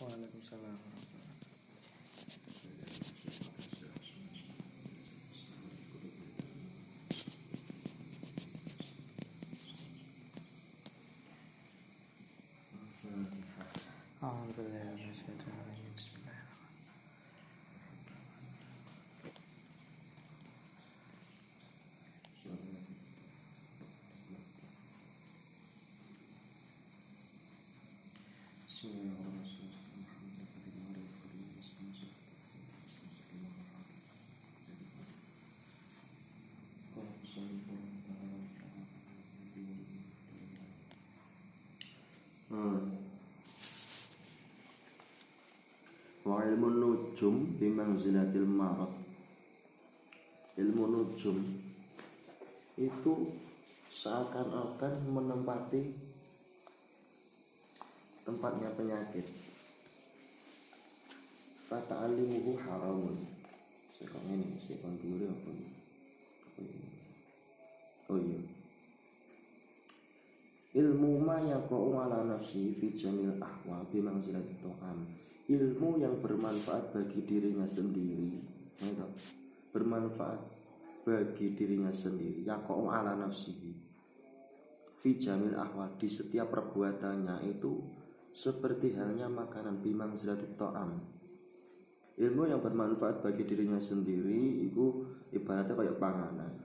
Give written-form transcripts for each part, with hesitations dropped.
Waalaikumsalam warahmatullahi wabarakatuh. Alhamdulillah, bismillahirrahmanirrahim. Wa ilmu nujum bimanzilatil marad. Ilmu nujum itu seakan-akan menempati tempatnya penyakit. Fata'alimuhu haramun. Sekarang ini sekarang dulu apa ini? Oh iya. Ilmu ma yaqa'u ala nafsi fi jamil ahwa bimanzilatit ta'am. Ilmu yang bermanfaat bagi dirinya sendiri, bermanfaat bagi dirinya sendiri, yaqa'u ala nafsihi fi jamil ahwa, di setiap perbuatannya itu seperti halnya makanan bimanzilatit ta'am. Ilmu yang bermanfaat bagi dirinya sendiri itu ibaratnya kayak panganan.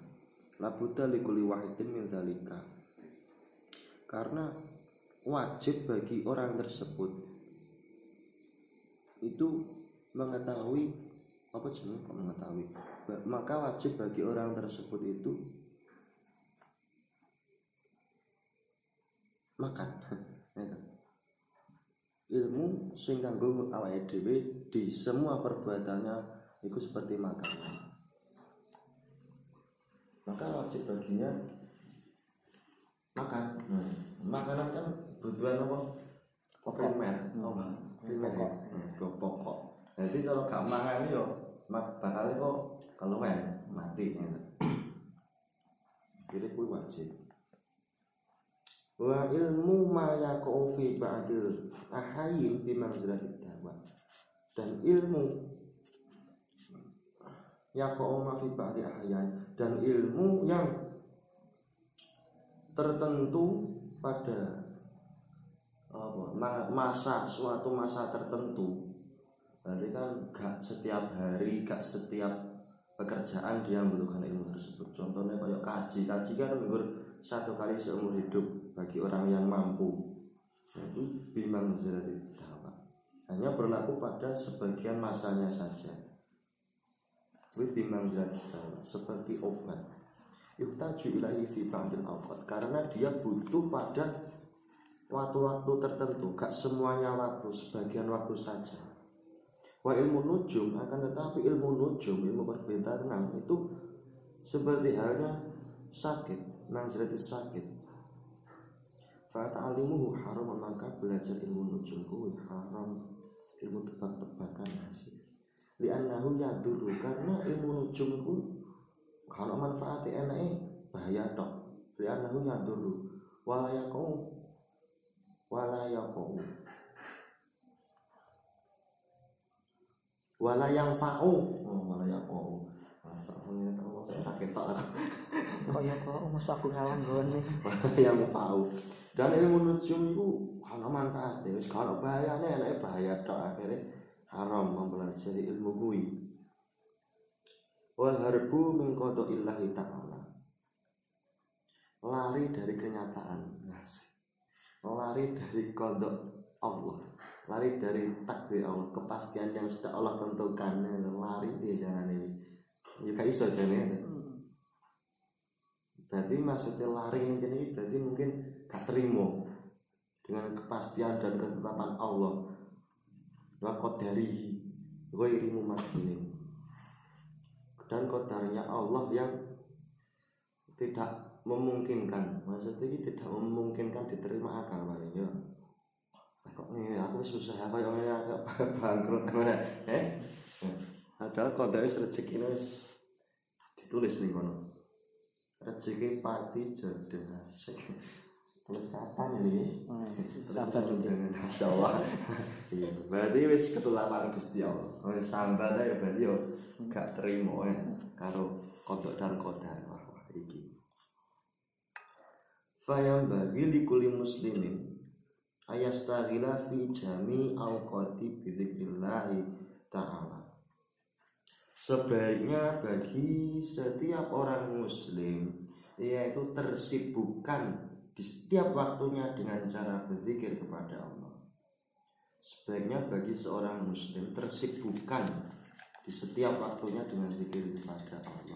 Labudda likulli wahidin min dzalika. Karena wajib bagi orang tersebut itu mengetahui apa jenis mengetahui, maka wajib bagi orang tersebut itu makan. Ilmu sing kanggo awake dhewe di semua perbuatannya itu seperti makanan, maka wajib baginya makan. Makanan kan kebutuhan apa? Primer, pokok. Jadi kalau gak makan yo bakal kok keluwen mati. Jadi kuwi wajib. Wa ilmu ma yaqau fi ba'dil ahayyin bi manzilatid dawa. Dan ilmu yaqau ma fi ba'dil ahayyin, dan ilmu yang tertentu pada suatu masa tertentu. Berarti kan gak setiap hari, gak setiap pekerjaan dia membutuhkan ilmu tersebut. Contohnya kayak kaji kan minggu 1 kali seumur hidup bagi orang yang mampu. Itu bimanzilatid dawa, hanya berlaku pada sebagian masanya saja. Itu bimanzilatid dawa, seperti obat. Yuhtaju ilaihi fi ba'dil awqat, karena dia butuh pada waktu-waktu tertentu, gak semuanya waktu, sebagian waktu saja. Wa ilmu nujum, akan tetapi ilmu nujum, ilmu perbintangan itu seperti halnya sakit, manzilatis sakit. Fa ta'alimuhu haram, maka belajar ilmu nujum itu haram, ilmu tebak-tebakan hasil. Li'annahu yadurru, karena ilmu nujum itu kalau manfaatnya enake bahaya tok. Li'annahu yadurru wala yaqau wala yang fa'u. Wala yaqau. Masalahnya kalau saya tak ketok. Kok ya kok masa aku ngalang gone. Wala yang fa'u. Dan ilmu nujum itu kalau manfaatnya, wis kalau bahayanya enake bahaya tok, akhirnya haram mempelajari ilmu kuwi. Wal harbu min qada'illahi ta'ala, lari dari kenyataan, lari dari qada Allah, lari dari takdir Allah, kepastian yang sudah Allah tentukan. Lari di jalan ini ya gak iso jane. Berarti maksudnya lari ini berarti mungkin gak terima dengan kepastian dan ketetapan Allah. Wa qadarihi ghairu mumadhin, dan qadarnya Allah yang tidak memungkinkan. Maksudnya ini tidak memungkinkan diterima akal ya. Kok ini aku susah apa yang agak bangkrut mana? Padahal qadar rezekine wis ditulis ning kono. Rezeki pati jodoh asik. Terus kapan ini? Sabar dulu. Masya Allah. Iya, berarti wis ketularan Gusti Allah. Wis sambat ae berarti yo gak terima ya karo kodok dan kodar. Wah iki. Fayam bagi likuli muslimin ayastaghila fi jami awqati bidzikrillah ta'ala. Sebaiknya bagi setiap orang muslim yaitu tersibukkan di setiap waktunya dengan cara berzikir kepada Allah. Sebaiknya bagi seorang muslim tersibukkan di setiap waktunya dengan zikir kepada Allah,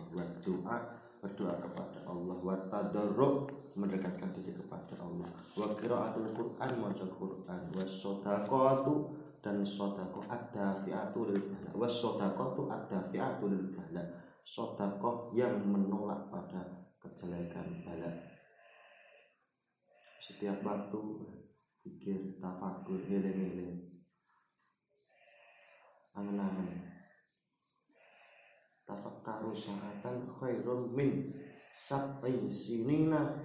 berdoa kepada Allah, wa tadarruk mendekatkan diri kepada Allah, wa qiraatul Qur'an maca Qur'an, wa shadaqatu dan sedekah ad-dafi'atu lil bala, wa shadaqatu ad-dafi'atu lil bala, sedekah yang menolak pada kejelekan bala. Setiap waktu pikir, tafakur, eling-eling, angen-angen. Tafakkaru sa'atan khairun min sab'i sinina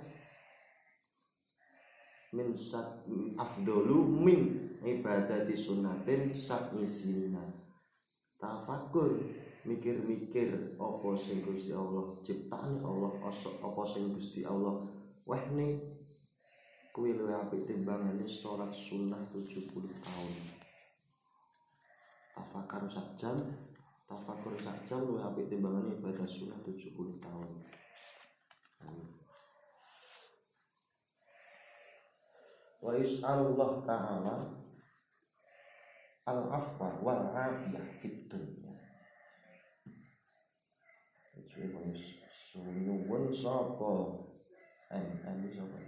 min afdalu min ibadati sunnatin sab'i sinina. Tafakur, mikir-mikir apa sing Gusti Allah ciptane Allah, apa sing Gusti Allah wehne kuwi luwih apik timbangane salat sunnah 70 tahun. Tafakur sak jam luwih apik timbangane ibadah sunnah 70 tahun. Wa yus'alullah ta'ala al-afwa wal afiyah fid dunya. Jadi wis suwun sapa en sapa.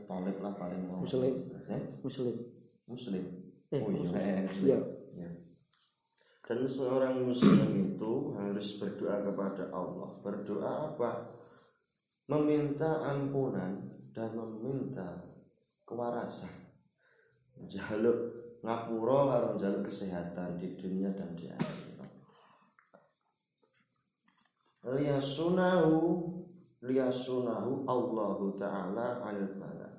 Talib lah paling mau Muslim. Oh iya, Muslim. Ya. Dan seorang muslim itu harus berdoa kepada Allah. Berdoa apa? Meminta ampunan dan meminta kewarasan. Jaluk ngapura karo jaluk kesehatan di dunia dan di akhirat. Liyasunahu Allahu Ta'ala anil bala.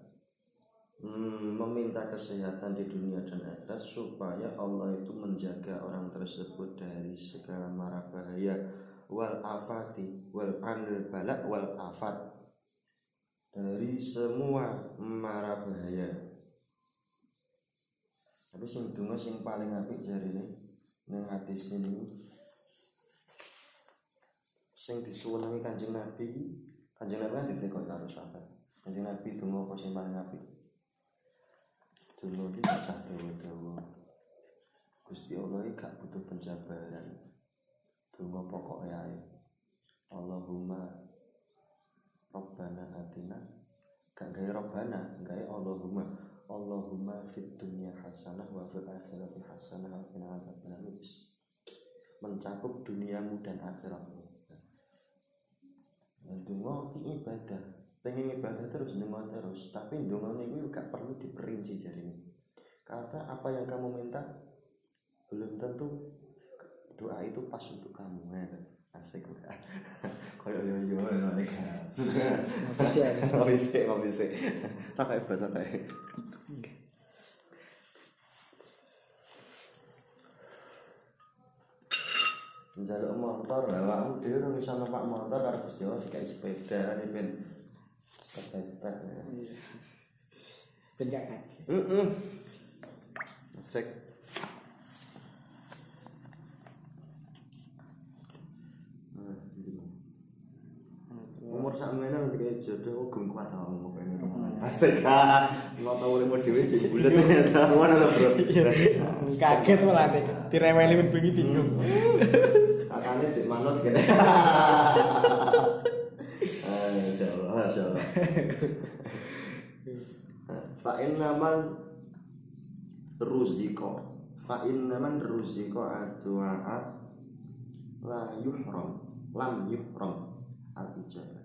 Meminta kesehatan di dunia dan akhirat supaya Allah itu menjaga orang tersebut dari segala mara bahaya wal afati wal anil bala wal afat, dari semua mara bahaya. Tapi sing donga sing paling apik jarine ning hadis ini sing disuwuni Kanjeng Nabi kan ditekok karo sahabat. Kanjeng Nabi donga apa sing paling apik? Donga iki cah dawa-dawa. Gusti Allah iki gak butuh penjabaran. Donga pokoke ae. Allahumma Rabbana atina, gak gawe Rabbana, gawe Allahumma fid dunya hasanah wa fil akhirati hasanah wa qina adzabannar. Mencakup duniamu dan akhiratmu. Ndonga iki ibadah, pengen ibadah terus ndonga terus, tapi ndonga niku gak perlu diperinci jarine. Karena apa yang kamu minta belum tentu doa itu pas untuk kamu. Asik bukan? Koyo yo nek. Bisa. Tak kayak bahasa kayak. Njaluk motor lah, awakmu dhewe ora iso numpak motor karo Gusti Allah dikai sepeda kan ben step-step. Ben gak kaget. Cek. Umur sakmene nanti kayak jodoh gem kuat ta ngomong kene. Asik ah. Ngono tau urip dhewe jek bulet ternyata. Ngono to, Bro. Kaget malah nek direweli ben bengi bingung. Kakane cek manut kene. Masyaallah. Fa innaman ruziko ad-du'a lam yuhram al-ijabah.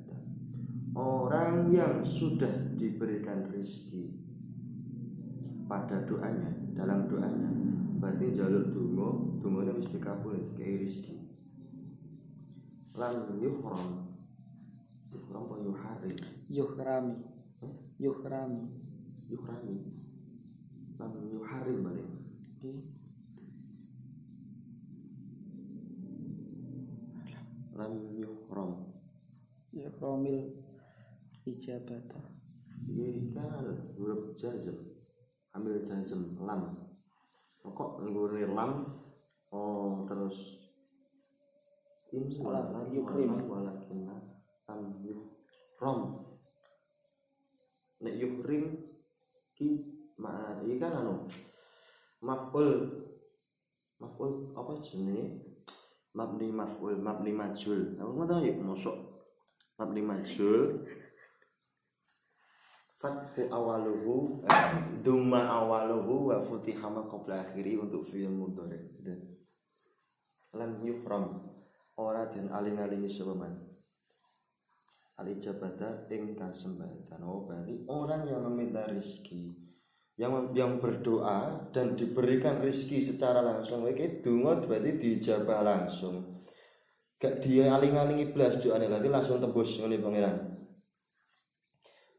Orang yang sudah diberikan rezeki pada doanya, dalam doanya, berarti jalur donga mesti kabul, kayak rezeki. Lan yuhram. Yuhram apa yuhari? Yuhrami. Yuhrami. Yuhrami. Lan yuhari balik. Lan yuhram. Yuhramil ijabata. Iki kan huruf jazm. Ambil jazm lam. Kok nggone lam terus salah yukrim walakin lam yuhram. Nek yuhrim ki iki kan maf'ul apa jenenge? Mabni maf'ul, mabni majhul. Aku ngoten ya mosok mabni majhul. Fathu awaluhu duma awaluhu wa futiha ma qabla akhiri untuk fi'il mudhari. Lam yuhram ora den aling-alingi sapa man. Al-ijabata ing kasembatan. Oh, berarti orang yang meminta rezeki, yang berdoa dan diberikan rezeki secara langsung, iki donga berarti dijabah langsung. Gak dia aling-alingi blas doane, berarti langsung tembus ngene pangeran.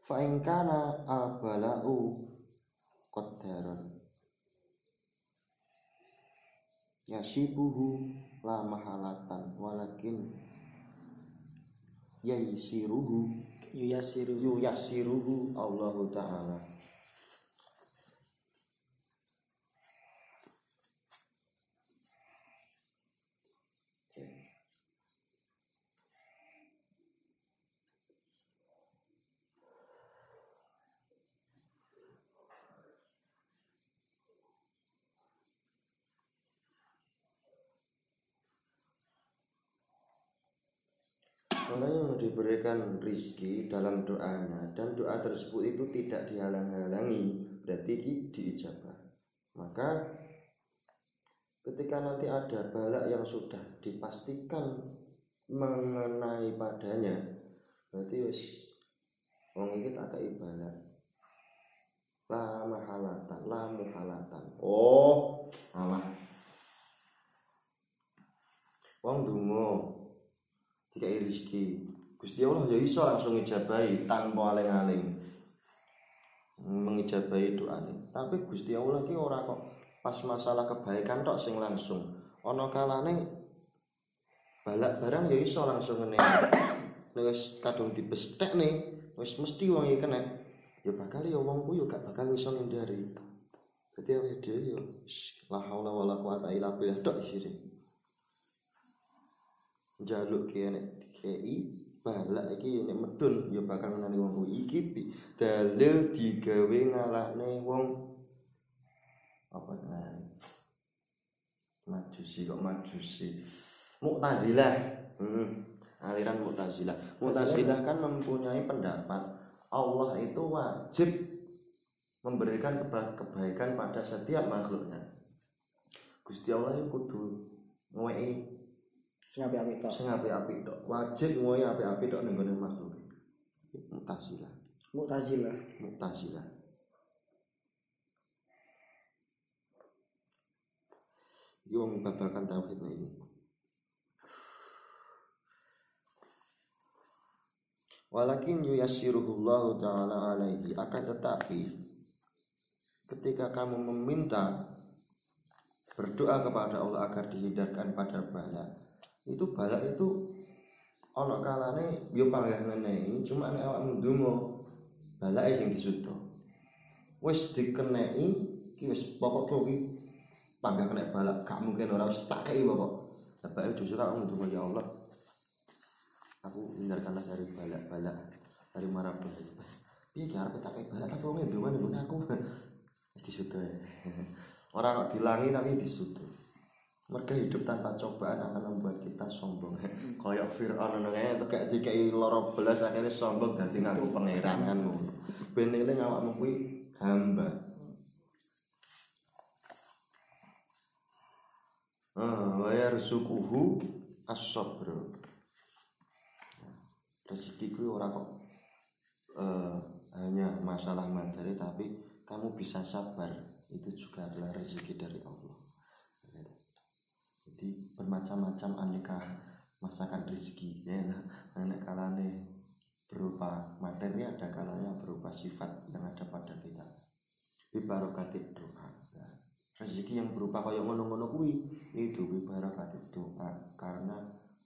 Fa in kana al-bala'u qaddaran yasibuhu la mahalatan walakin yuyasiruhu Allahu ta'ala. Orang yang diberikan rizki dalam doanya dan doa tersebut itu tidak dihalang-halangi, berarti diijabah. Maka ketika nanti ada bala yang sudah dipastikan mengenai padanya, berarti wis wong iki tak kei bala. La mahalatan, la muhalatan. Oh, alah. Wong donga dikai rezeki, Gusti Allah ya iso langsung ngijabahi tanpa aling-aling mengijabahi doane. Tapi Gusti Allah ki ora kok pas masalah kebaikan tok sing langsung. Ana kalane balak barang ya iso langsung ngene. Nek wis kadung dibestekne, wis mesti wong iki kena. Ya bakal ya wong ku yo gak bakal iso ngindari. Dadi awake dhewe yo la haula wala quwata illa billah tok isine. Jaluk kene dikei balak iki nek medun ya bakal ngenani wong iki dalil digawe ngalahne wong apa jenenge majusi Mu'tazilah. Aliran Mu'tazilah kan mempunyai pendapat Allah itu wajib memberikan kebaikan pada setiap makhluknya. Gusti Allah itu kudu ngowehi sing apik-apik tok. Wajib ngoyo apik-apik tok ning gone makhluk. Mu'tazilah. Iki wong babakan tauhid ini. Walakin yuyassiruhullahu ta'ala alaihi, akan tetapi ketika kamu meminta berdoa kepada Allah agar dihindarkan pada bala, itu bala itu ana kalane yo panggah ngenehi, cuma nek awakmu ndonga balake sing disuda. Wis dikeneki iki wis pokok iki panggah kena balak, gak mungkin ora wis tak kei pokok. Sebab justru awakmu ndonga ya Allah, aku hindarkanlah dari balak-balak, dari mara bahaya. Piye ki arep tak kei balak tapi wong ndonga ning aku wis disuda. Ora kok dilangi tapi disuda. Mereka hidup tanpa cobaan akan membuat kita sombong. Kayak Fir'aun ngene tekek dikei lara belas akhirnya sombong dadi ngaku pangeran kan ngono. Ben eling awakmu kuwi hamba. Wa yarzuquhu as-sabr. Rezeki kuwi ora kok hanya masalah materi, tapi kamu bisa sabar, itu juga adalah rezeki dari Allah. Jadi bermacam-macam aneka masakan rezeki ya. Nek kalane berupa materi, ada kalanya berupa sifat yang ada pada kita. Bi barokatid doa. Ya. Rezeki yang berupa kaya ngono-ngono kuwi itu bi barokatid doa, karena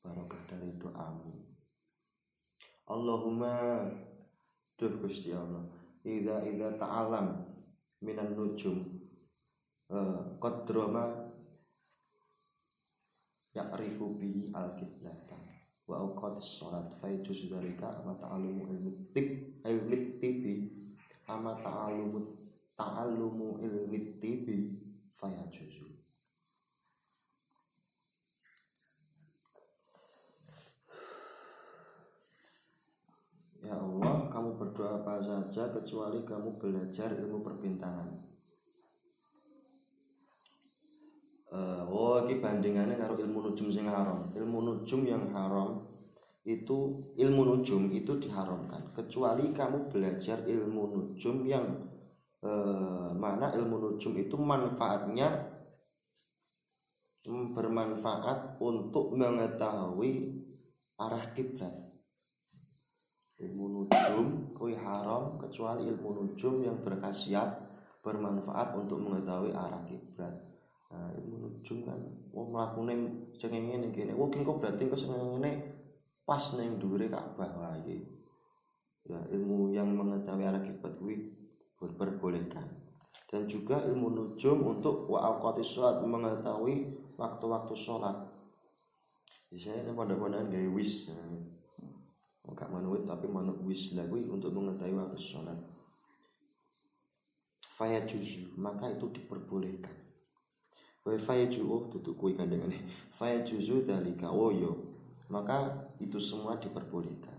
barokah dari doamu. Allahumma duh Gusti Allah, idza ta'alam minan nujum qadrama ya'rifu bihi al-qiblata wa awqatis shalat fa yajuz dzalika ama ta'allumu ilmi tibi ama ta'allumu ilmi tibi fa yajuz. Ya Allah, kamu berdoa apa saja kecuali kamu belajar ilmu perbintangan. Iki bandingannya karo ilmu nujum sing haram. Ilmu nujum yang haram itu, ilmu nujum itu diharamkan kecuali kamu belajar ilmu nujum yang mana ilmu nujum itu manfaatnya bermanfaat untuk mengetahui arah kiblat. Ilmu nujum kuwi haram kecuali ilmu nujum yang berkhasiat bermanfaat untuk mengetahui arah kiblat. Nah, ilmu nujum kan mlakune cengenge ning kene. Engko berarti engko ngene pas ning dhuwure Ka'bah wae. Ya, ilmu yang mengetahui arah kiblat kuwi diperbolehkan. Dan juga ilmu nujum untuk wa awqatis shalat, mengetahui waktu-waktu salat. Biasanya pondok-pondokan gawe wis. Enggak manuit tapi manut wis lah kuwi untuk mengetahui waktu salat. Fayajuz, maka itu diperbolehkan. Wa fayaju tutuk kuwi kandhangane. Fayajuzu dzalika yo. Maka itu semua diperbolehkan.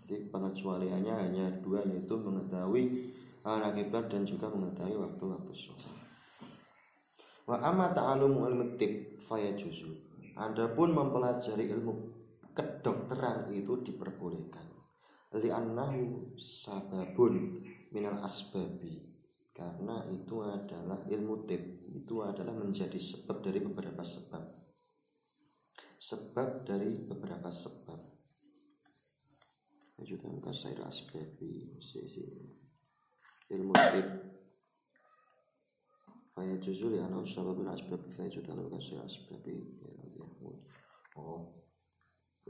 Jadi pengecualiannya hanya dua, yaitu mengetahui arah kiblat dan juga mengetahui waktu-waktu salat. Wa amma ta'allumu ilmu tib fayajuzu. Adapun mempelajari ilmu kedokteran itu diperbolehkan. Li'annahu sababun minal asbabi, karena itu adalah ilmu tib, itu adalah menjadi sebab dari beberapa sebab. Sebab dari beberapa sebab. Ajudan kasair asbabi ilmu tib. Faya juzul ya anau sababun asbabi faya ajudan kasair asbabi. Oh,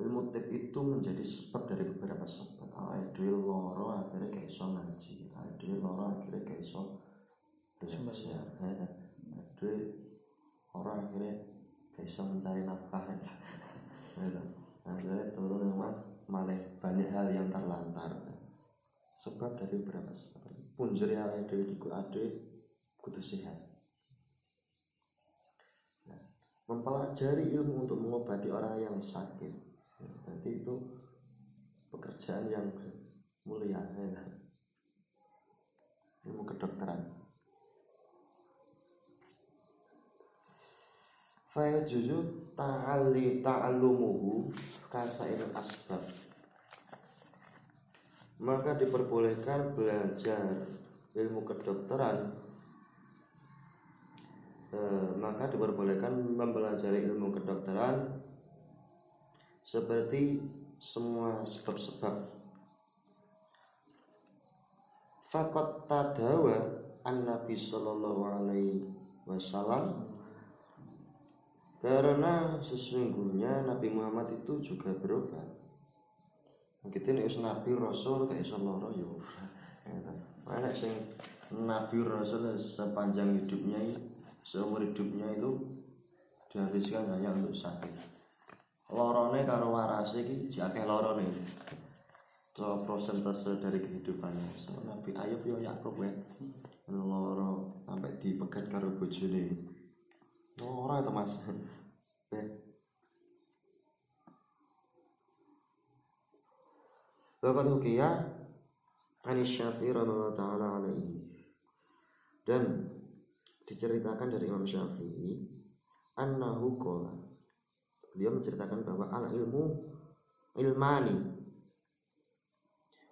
ilmu tib itu menjadi sebab dari beberapa sebab. Dhewe loro akhirnya gak iso ngaji, dhewe loro akhirnya gak iso belajar, dhewe orang akhirnya gak iso mencari nafkah. Akhirnya turun malah banyak hal yang terlantar. Sebab dari beberapa sebab. Punjeri awake dhewe iku kudu sehat. Nah, mempelajari ilmu untuk mengobati orang yang sakit, nanti itu pekerjaan yang mulia, ilmu kedokteran. Fayajuzu ta'allumuhu kasair asbab, maka diperbolehkan belajar ilmu kedokteran, maka diperbolehkan mempelajari ilmu kedokteran seperti semua sebab-sebab. Faqat tadawa an-nabi sallallahu alaihi wasallam, karena sesungguhnya Nabi Muhammad itu juga berobat. Kita nek wis nabi rasul gak iso lara yo. Nek sing nabi rasul sepanjang hidupnya, seumur hidupnya itu dihabiskan hanya untuk sakit. Lorone karo warase iki akeh lorone. So prosentase dari kehidupannya. So, Nabi Ayub yo Yakub wae. Loro sampai dipegat karo bojone. Ora itu Mas. Laqad hukiya Anis Syafi'i radhiyallahu ta'ala alaihi, dan diceritakan dari Imam Syafi'i annahu qala, dia menceritakan bahwa al ilmani,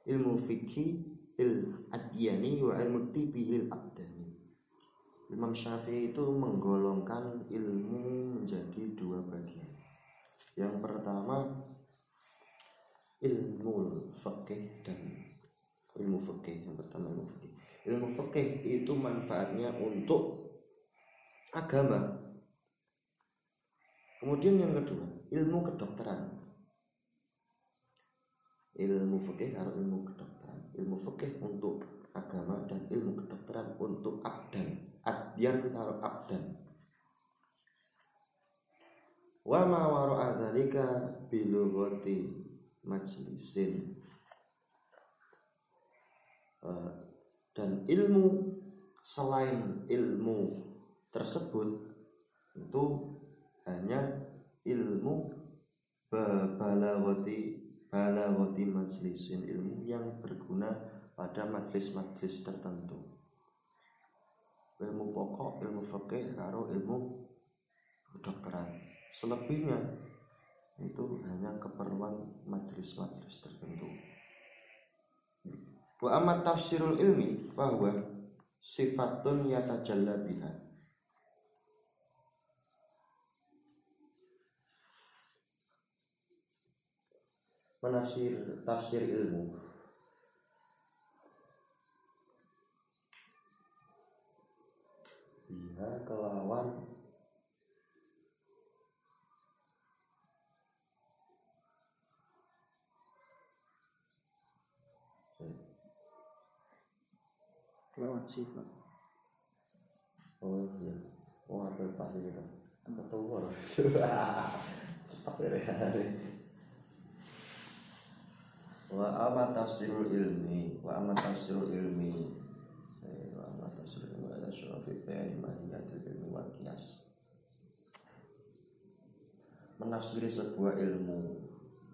ilmu fikih il adyani wa ilmu tibi il abdani. Imam Syafi'i itu menggolongkan ilmu menjadi dua bagian. Yang pertama ilmu fikih dan ilmu fikih. Yang pertama ilmu fikih. Ilmu fikih itu manfaatnya untuk agama. Kemudian yang kedua, ilmu kedokteran. Ilmu fikih karo ilmu kedokteran. Ilmu fikih untuk agama dan ilmu kedokteran untuk abdan. Adyan karo abdan. Wa ma wara'a dzalika bilughati majlisin. Dan ilmu selain ilmu tersebut itu hanya ilmu balawati majlisin, ilmu yang berguna pada majlis-majlis tertentu. Ilmu pokok, ilmu fikih karo ilmu kedokteran. Selebihnya itu hanya keperluan majlis-majlis tertentu. Wa amma tafsirul ilmi fahuwa sifatun yatajalla biha. Tafsir ilmu biha kelawan sifat. Oh iya, apa pasti kita ketemu loh. Cepat hari. Wa amma tafsirul ilmi ada syarafi bayan mahiyatul ilmi wal qiyas. Menafsiri sebuah ilmu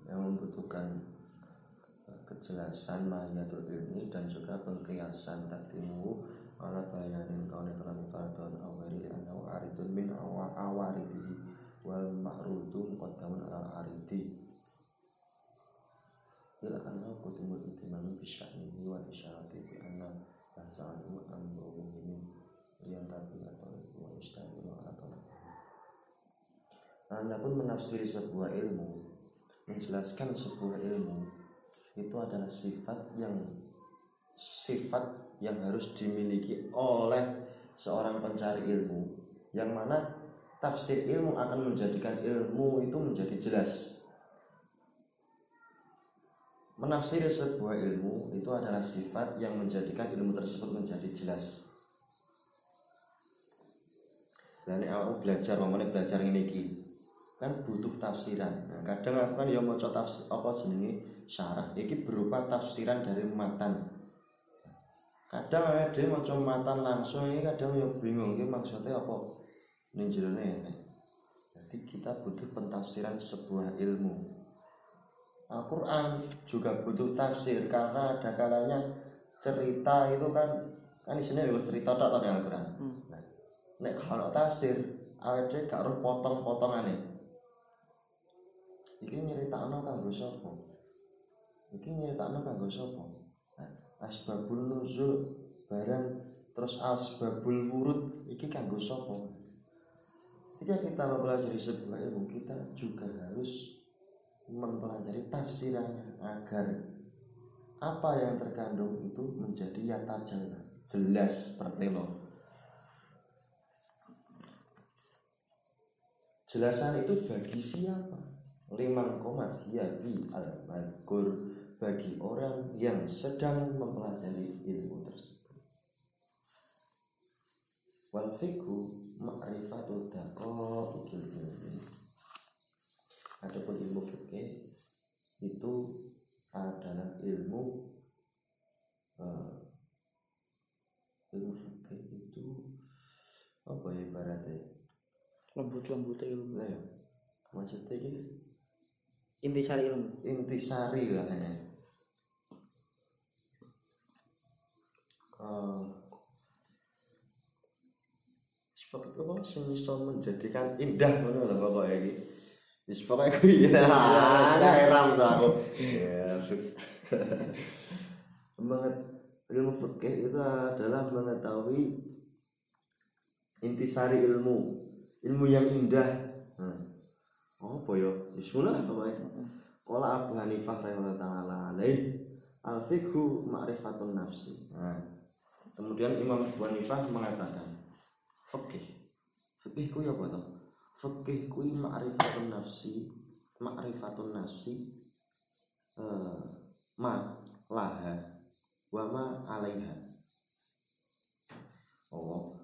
yang membutuhkan kejelasan mahiyatul ilmi dan juga pengkiasan tatimu ala bayanin kauni kalan awari anau aridun min awaridihi wal ma'rudu muqaddamun ala aridi. Ila anna kutumul itimami bisya'nihi wa isyarati bi anna bahsa'anu amru min yang tabi atau wa istahilu atau. Anda pun menafsiri sebuah ilmu, menjelaskan sebuah ilmu itu adalah sifat yang harus dimiliki oleh seorang pencari ilmu, yang mana tafsir ilmu akan menjadikan ilmu itu menjadi jelas. Menafsiri sebuah ilmu itu adalah sifat yang menjadikan ilmu tersebut menjadi jelas. Dan aku belajar ini kan butuh tafsiran. Nah, kadang aku kan ya maca tafsir apa jenenge syarah iki berupa tafsiran dari matan. Kadang ada maca matan langsung ini kadang ya bingung iki maksudnya apa ning jerone. Jadi kita butuh pentafsiran sebuah ilmu. Al-Quran juga butuh tafsir karena ada kalanya cerita itu kan di sini harus cerita tak ada Al-Quran. Nah, nek kalau tafsir ada gak roh potong-potongane. Iki nyeritakno kanggo sapa? Nah, asbabun nuzul barang terus asbabul wurud iki kanggo sapa? Ketika kita mempelajari sebuah ilmu, kita juga harus mempelajari tafsirannya agar apa yang terkandung itu menjadi yatajalla, jelas pertelo. Jelasan itu bagi siapa? Liman komat yabi al-madkur, bagi orang yang sedang mempelajari ilmu tersebut. Wal fiqhu ma'rifatul daqaiqil ilmi. Adapun ilmu fikih itu adalah ilmu fikih itu apa ya ibaratnya lembut ilmu. Nah, ya. Maksudnya ini Intisari ilmu. Intisari lah ya. Sebab itu apa sing iso menjadikan indah ngono lho pokoknya iki. Wis pokoke kuwi ya. Heran to aku. Ya. Ilmu fikih itu adalah mengetahui intisari ilmu yang indah. apa ya bismillah pokoke qala Abu Hanifah rahimahullah taala alaih al-fiqhu ma'rifatun nafsi. Nah, kemudian Imam Abu Hanifah mengatakan fikih ku ya apa to? Fikih kuwi ma'rifatun nafsi ma laha wa ma 'alaiha. Oh,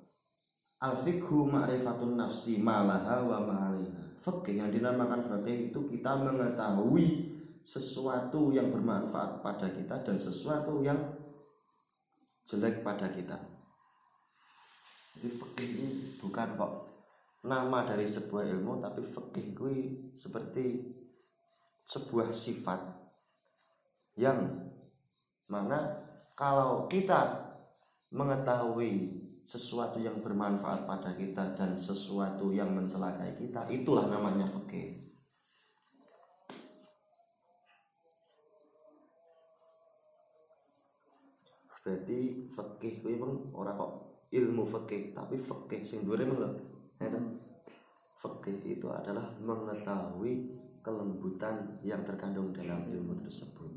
al-fiqhu ma'rifatun nafsi ma laha wa ma 'alaiha. Fikih yang dinamakan fikih itu kita mengetahui sesuatu yang bermanfaat pada kita dan sesuatu yang jelek pada kita. Jadi fikih ini bukan kok nama dari sebuah ilmu, tapi fikih itu seperti sebuah sifat yang mana kalau kita mengetahui sesuatu yang bermanfaat pada kita dan sesuatu yang mencelakai kita, itulah namanya fikih. Berarti fikih kuwi ora kok ilmu fikih, tapi fikih sing dhuwure lho. Fikih itu adalah mengetahui kelembutan yang terkandung dalam ilmu tersebut.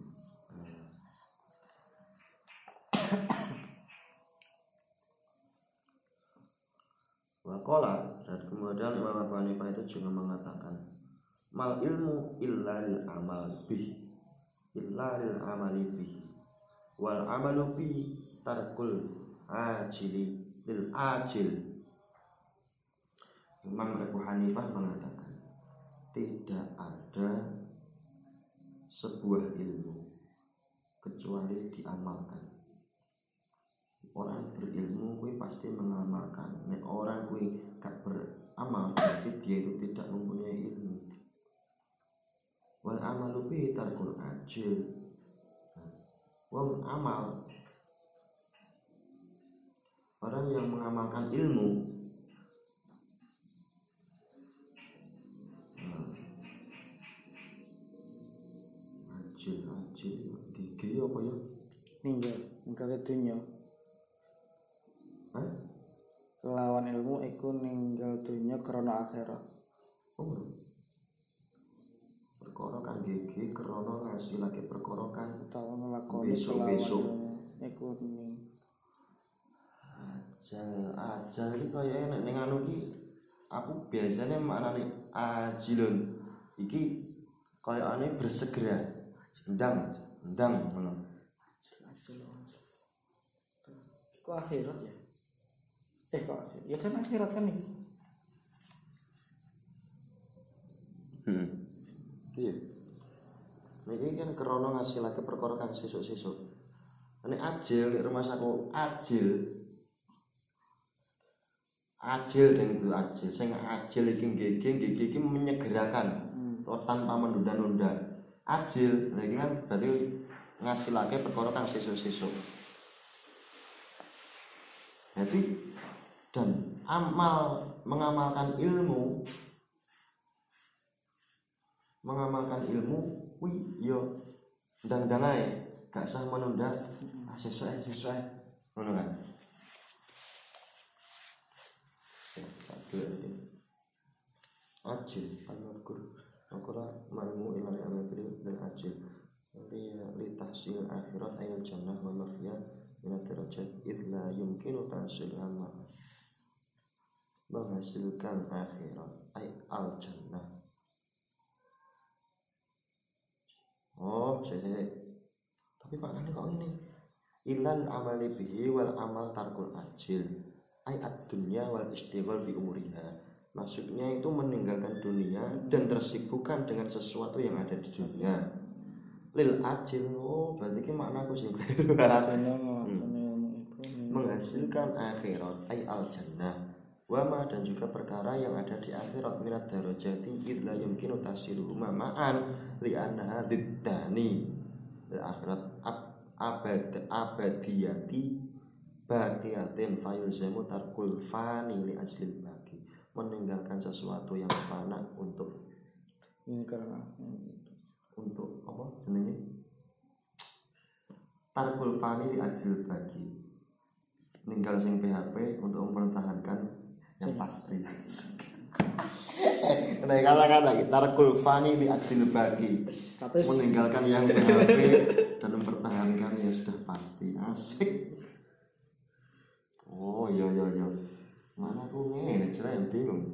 Waqala, dan kemudian Imam Abu Hanifah itu juga mengatakan mal ilmu illa lil amal bih wal amalu bi tarkul ajili lil ajil. Imam Abu Hanifah mengatakan tidak ada sebuah ilmu kecuali diamalkan. Orang berilmu kuwi pasti mengamalkan. Nek orang kuwi gak beramal berarti dia itu tidak mempunyai ilmu. Wal amalu bi tarkul ajil. Wong amal, orang yang mengamalkan ilmu ajil gigi apa ya? ninggal dunya. Kelawan ilmu iku ninggal dunya krana akhirat. Perkara kang gigi krana ngasilake perkara kang utawa nglakoni besok iku ning ajal iki kaya nek ning anu iki aku biasanya maknane ajilun iki kayane bersegera ndang ngono. Iku akhirat ya? Kok ya kan akhirat kan iki. Iya. Niki kan krana ngasilake perkara kang sesuk-sesuk. Nek ajil nek rumah saku ajil dan itu ajil. Sing ajil iki menyegerakan tanpa menunda-nunda. Ajil lagi kan berarti ngasilake perkara kang sesuk-sesuk. Jadi dan mengamalkan ilmu kuwi yo ndang-ndang ae gak usah menunda sesuai ngono kan. Ajil al-madkur maqala marmu ila al-amri dan ajil li tahsil akhirat ayat jannah wa mafiya min darajat id la yumkinu tahsil amal menghasilkan akhirat ay al-jannah. Oh, tapi maknanya kok ini ilal amali bihi wal amal tarkul ajil ay ad-dunya wal istighal bi umuriha. Maksudnya itu meninggalkan dunia dan tersibukkan dengan sesuatu yang ada di dunia. Lil ajil, oh berarti ini maknaku sih menghasilkan akhirat ay al jannah wama dan juga perkara yang ada di akhirat minat darajati idla yumkinu tasiluhu ma'an li'annaha diddani akhirat abadiyati baqiyatin fayulzamu tarkul fani li ajlil baqi, meninggalkan sesuatu yang fana untuk apa jenenge tarkul fani li ajlil baqi, ninggal sing PHP untuk mempertahankan yang pasti. Kena kata-kata tarkul fani li adil bagi. Status Meninggalkan yang PHP dan mempertahankan yang sudah pasti. Asik. Oh iya. Mana aku ngene yang bingung.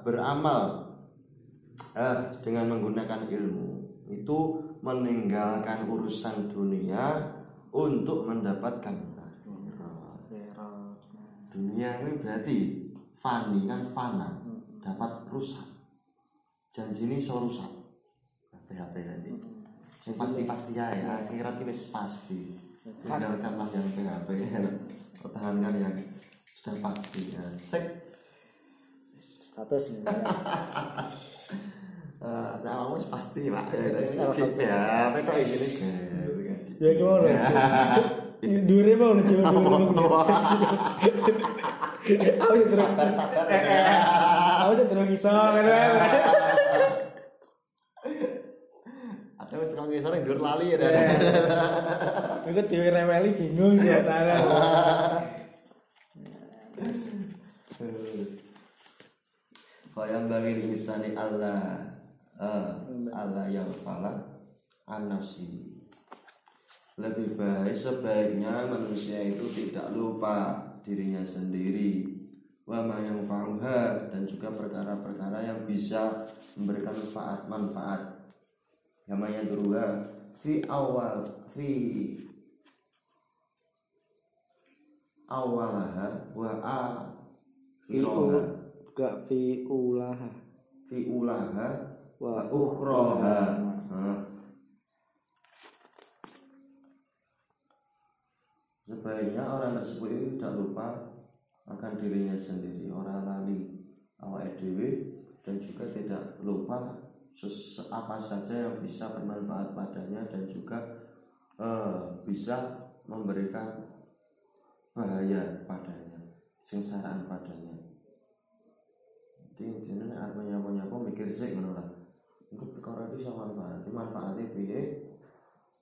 Beramal dengan menggunakan ilmu itu meninggalkan urusan dunia untuk mendapatkan akhirat. Dunia ini berarti fani kan fana, dapat rusak. Janji ini so rusak. PHP nanti. Yang pasti ya, akhirat ini pasti. Tinggalkanlah yang PHP, pertahankan yang sudah pasti. Asik. status nih. Nah, kamu pasti Pak. Ya, PHP kok ini Ya gimana? Dure mau lucu. Aku terus sabar. Aku terus iso kan. Ada wis tukang ngisor ndur lali ya. Iku direweli bingung biasane. Bayang bagi insani Allah yang falah an-nafsi. Lebih baik sebaiknya manusia itu tidak lupa dirinya sendiri, wa ma yanfa'uha, dan juga perkara-perkara yang bisa memberikan manfaat. Namanya duruha fi awalaha wa akhiraha, Gak fi ulaha wa ukhraha. Sebaiknya orang tersebut itu tidak lupa akan dirinya sendiri, orang lali awake dhewe, dan juga tidak lupa apa saja yang bisa bermanfaat padanya dan juga bisa memberikan bahaya padanya, sengsaraan padanya. Jadi jenenge arep nyapa mikir sik ngono lah. Engko perkara iki iso manfaate piye,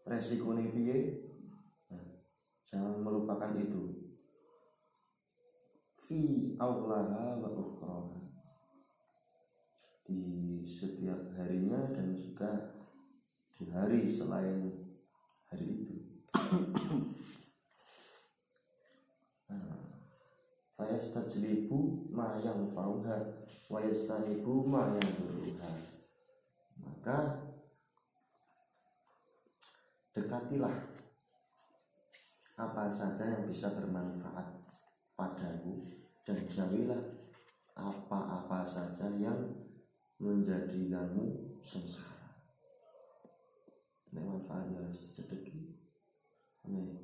resikone piye. Jangan melupakan itu. Fi aulaha wa ukhraha, di setiap harinya dan juga di hari selain hari itu. Fayastajlibu ma yanfa'uha wa yastanibu ma yadurruha. Maka dekatilah apa saja yang bisa bermanfaat padamu dan jauhilah apa-apa saja yang menjadikanmu sengsara. Nek manfaatnya harus dicedeki. Nek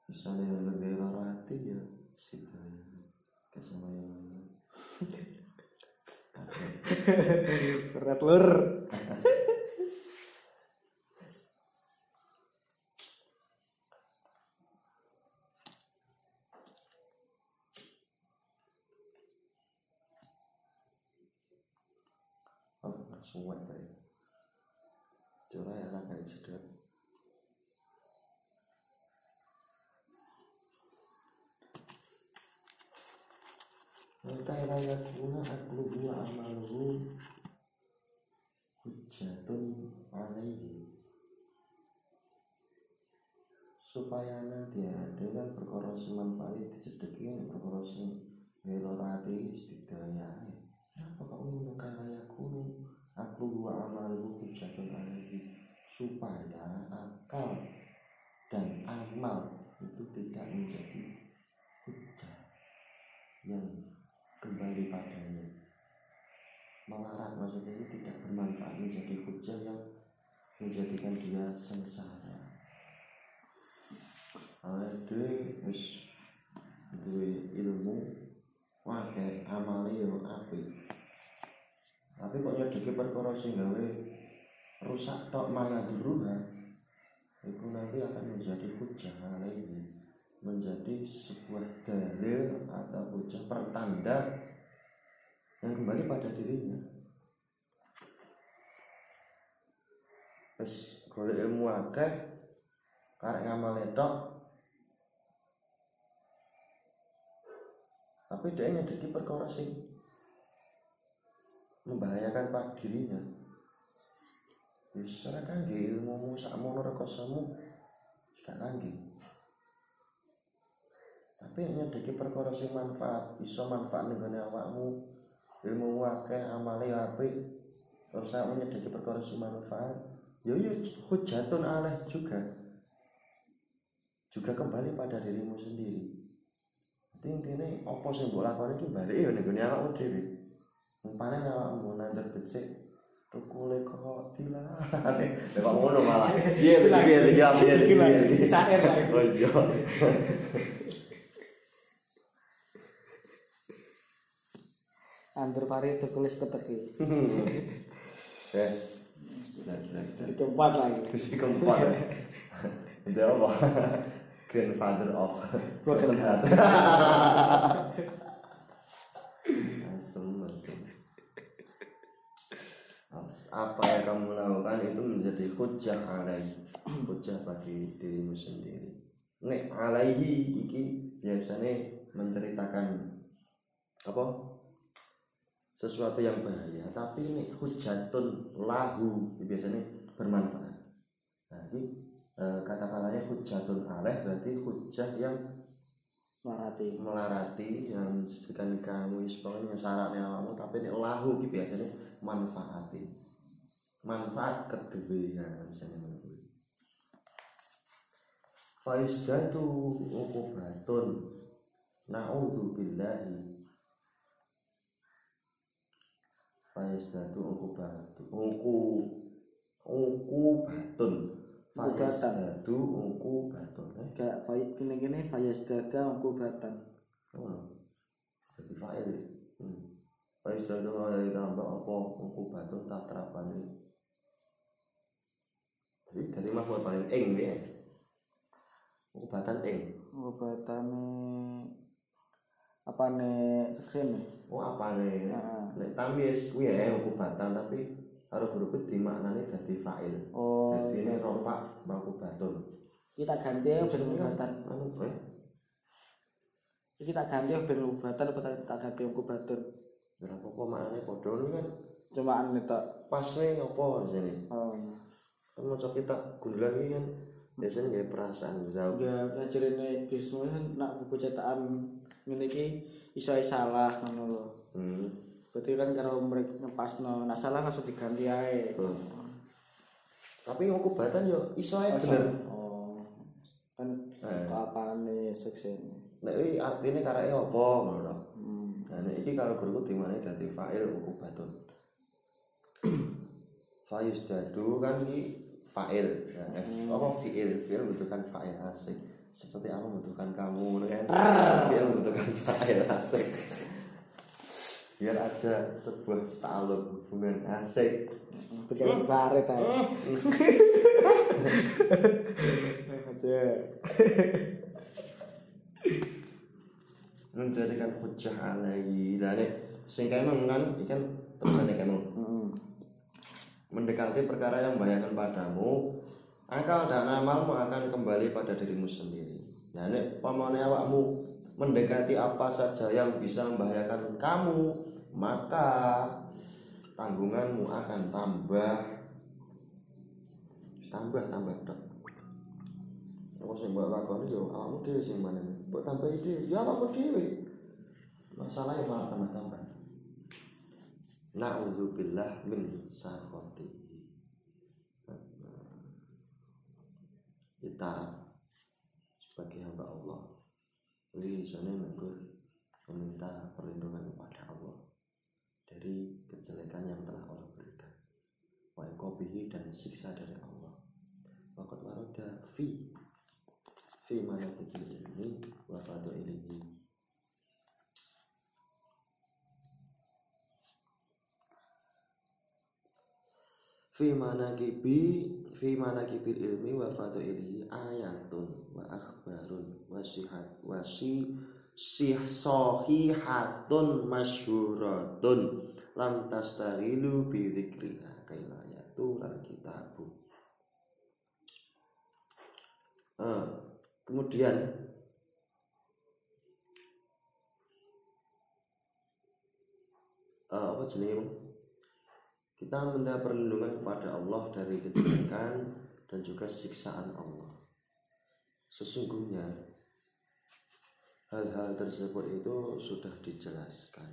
misalnya yang lebih hati ya situ kesemuanya. berat lur. Suwet ya. Coba ya lah kayak sedot. Maka raya kuna aklubu amaluhu hujjatun alaihi, supaya nanti dengan perkara semanfaat disedeki perkara sing ngelorati setidaknya. Apa kok ngono kaya kuno aklubu amaluhu hujjatun alaihi, supaya akal dan amal itu tidak menjadi hujjah yang kembali padanya, melarat, maksudnya ini tidak bermanfaat, menjadi hujjah yang menjadikan dia sengsara. Ada wis duwe ilmu wae amale yo apik, tapi kok nyedeki perkara sing gawe rusak tok malah duruha, itu nanti akan menjadi hujjah alaihi, menjadi sebuah dalil atau hujjah pertanda yang kembali pada dirinya. Wis golek ilmu akeh karek ngamale tok tapi dia nyedeki perkara sing membahayakan pada dirinya. Wis ora kangge ilmumu sakmono rekosamu gak kangge. Tapi nyedeki perkara sing manfaat, bisa manfaat ning gone awakmu, ilmumu akeh, amale apik, terus sak nyedeki perkara sing manfaat, yo hujatun alaih juga kembali pada dirimu sendiri. Intinya apa sing mbok lakoni iki balik yo ning gone awakmu dhewe. Umpane awakmu nandur becik tukule kok dilarane. Lah kok ngono malah. Piye iki sair lah. Oh iya. Andur pari tulis keteki. Sudah. Di keempat lagi. Di keempat. Itu apa? Grandfather of broken heart. Apa yang kamu lakukan itu menjadi hujah alaih, hujah bagi dirimu sendiri. Nek alaihi iki biasanya menceritakan apa? Sesuatu yang bahaya, tapi nek hujatun lahu biasanya bermanfaat. Nah, ini kata-katanya hujatun alaih berarti hujah yang melarati yang disebutkan kamu pokoknya syaratnya awakmu, tapi nek lahu iki biasanya manfaat kedua misalnya menurut fa'izdatu uqubatun na'udzubillahi fa'izdatu uqubatun fa'izdatu uqubatun gak baik gini fa'izdada uqubatan jadi fa'il fa'izdatu dari tambah apa uqubatun tak terapani. Jadi dari maf'ul paling ing ya. Obatan ing. Obatane apane seksen? Oh apane? Nek tamyiz kuwi ya obatan tapi karo huruf dimaknani dadi fa'il. Oh. Dadi ini rofa makubatun. Kita ganti ben obatan. Iki tak ganti ben obatan apa tak ganti obatan? Berapa kok maknane padha kan? Cuma ane tok. Pasne apa sini? Oh. Kan maca kita gundulan iki kan biasanya nggak perasaan jauh. Ya ngajarine bismu nak buku cetakan ngene iki iso salah ngono lho. Berarti kan karo mereka ngepasno, nah salah langsung diganti ae. Tapi ngukubatan yo iso ae bener. Oh. Kan apane seksen. Nek iki artine kareke apa ngono. Nah nek iki karo guruku dimane dadi fa'il ukubatun. Fa'il dadu kan iki fa'il. Nah, apa fi'il membutuhkan fa'il asik. Seperti aku membutuhkan kamu kan. Fi'il membutuhkan fa'il asik. Biar ada sebuah ta'alluq hubungan asik. Bikin baret aja. Menjadikan hujah alaihi. Lah nek sing kemeng kan ikan tersane kemeng. Mendekati perkara yang membahayakan padamu, akal dan amalmu akan kembali pada dirimu sendiri. Nah nek pamane awakmu mendekati apa saja yang bisa membahayakan kamu, maka tanggunganmu akan tambah tok. Apa sing mbok lakoni yo awakmu dhewe sing manene. Mbok tambahi dhewe, ya awakmu dhewe. Masalahnya malah tambah. Na'udzubillah min sakhati. Kita sebagai hamba Allah, ini sana meminta perlindungan kepada Allah dari kejelekan yang telah Allah berikan, wa iqabihi dan siksa dari Allah. Waqad warada fi manaqib ilmi wa fadhilihi. Fi manaqibil ilmi wa fadhilihi ayatun wa akhbarun wa sahihatun masyhuratun lam tastaghilu bi dzikriha kainayatu al kitabu. Kemudian jenenge? Kita minta perlindungan kepada Allah dari kejelekan dan juga siksaan Allah. Sesungguhnya hal-hal tersebut itu sudah dijelaskan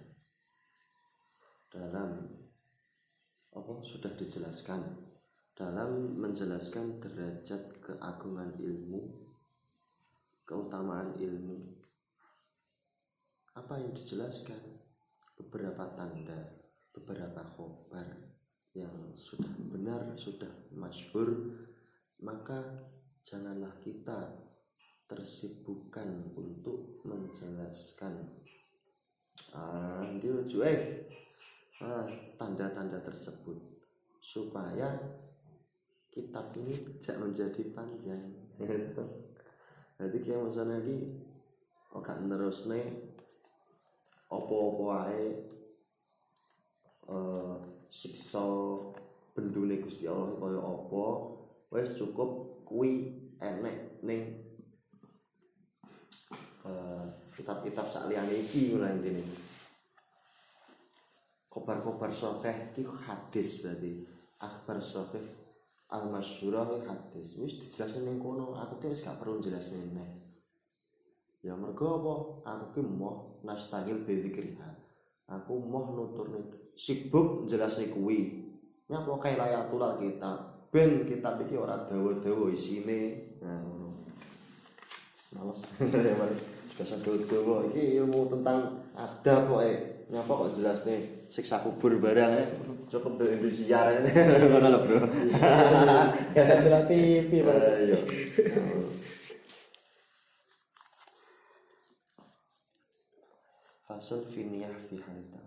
dalam menjelaskan derajat keagungan ilmu, keutamaan ilmu. Apa yang dijelaskan? Beberapa tanda, beberapa khobar yang sudah benar, sudah masyhur. Maka janganlah kita tersibukkan untuk menjelaskan tanda-tanda tersebut supaya kitab ini tidak menjadi panjang. Jadi kayak misalnya lagi gak nerusne apa-apa wae siksa bendune Gusti Allah kaya apa, wis cukup kuwi enek ning kitab-kitab sakliyane iki ngono intine. Khobar-khobar sahih iki hadis berarti. Akhbar sahih al-masyhurah hadis. Wis dijelasin ning kono, aku ki wis gak perlu jelasin meneh. Ya mergo apa? Aku ki moh nastagil bi dzikriha. Aku moh nuturne sibuk jelasne kuwi. Nyapa kae layatul kitab. Ben kitab iki ora dawa-dawa isine. Nah ngono. Males. Biasa dawa iki ilmu tentang adab kok nyapa kok jelasne siksa kubur barang cukup untuk Indonesia rene ngono lho bro. Ya berarti TV Pak. Iya. Fasal finiyah fi halita.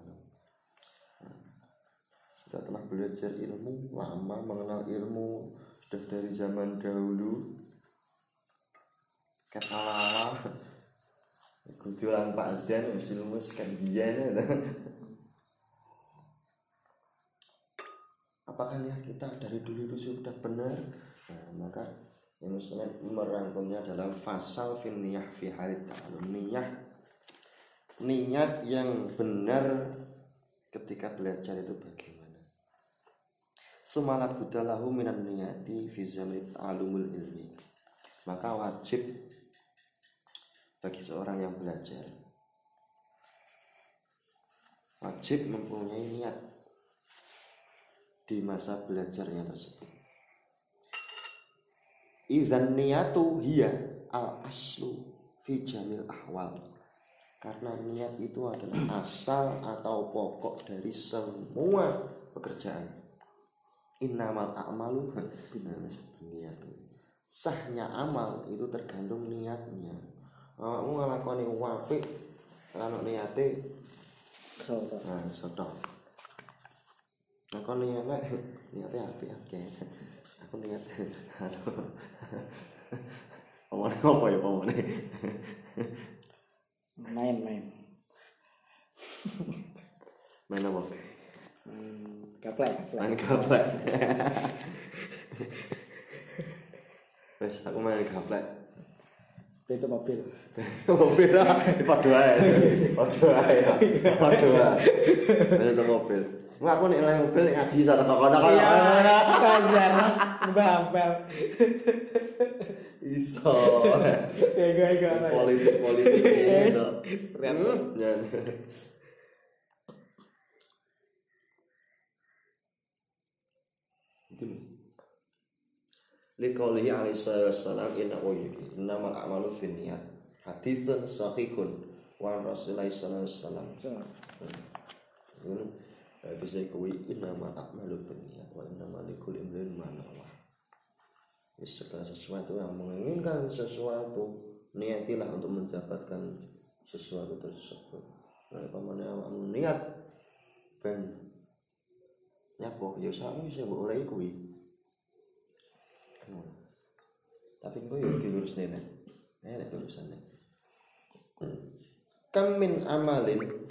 Kita telah belajar ilmu lama, mengenal ilmu sudah dari zaman dahulu. Kat ala-ala kudulan Pak Zen ilmu sekian. Apakah niat kita dari dulu itu sudah benar? Nah, maka yang Muslim merangkumnya dalam fasal finiyah fi halit ta'alum. Niat yang benar ketika belajar itu bagaimana? Sumalat budalahu minan niyati fi zamit alumul ilmi. Maka wajib bagi seorang yang belajar wajib mempunyai niat di masa belajarnya tersebut. Idzan niyatu hiya al-aslu fi jamil ahwal. Karena niat itu adalah asal atau pokok dari semua pekerjaan. Innamal a'malu niat. Sahnya amal itu tergantung niatnya. Awakmu nglakoni apik ana niate soto. Nah, soto. Aku niatnya apik akeh. Aku niat omone apa ya omone? Main. Main apa? Gaplek. Main gaplek. Wes aku main gaplek. Itu mobil. Mobil padha ae. Itu mobil. Aku nek nang mobil ngaji sak kok-kok. Iya, sajar. Mbak. Iso. Ega. Politik itu. Liqaulihi alaihi wasallam innamal a'malu binniyat. Haditsun sahihun wa Rasulullah sallallahu alaihi wasallam. Bisa kuwi innamal a'malu binniyat wa innamal likulli imrin ma nawa. Segala sesuatu yang menginginkan sesuatu, niatilah untuk mendapatkan sesuatu tersebut. Nah, pamane awakmu niat ben nyapo ya sami sing mbok oleh kuwi. Tapi kok yo dilurusne nek. Nek lurusane. Kam min amalin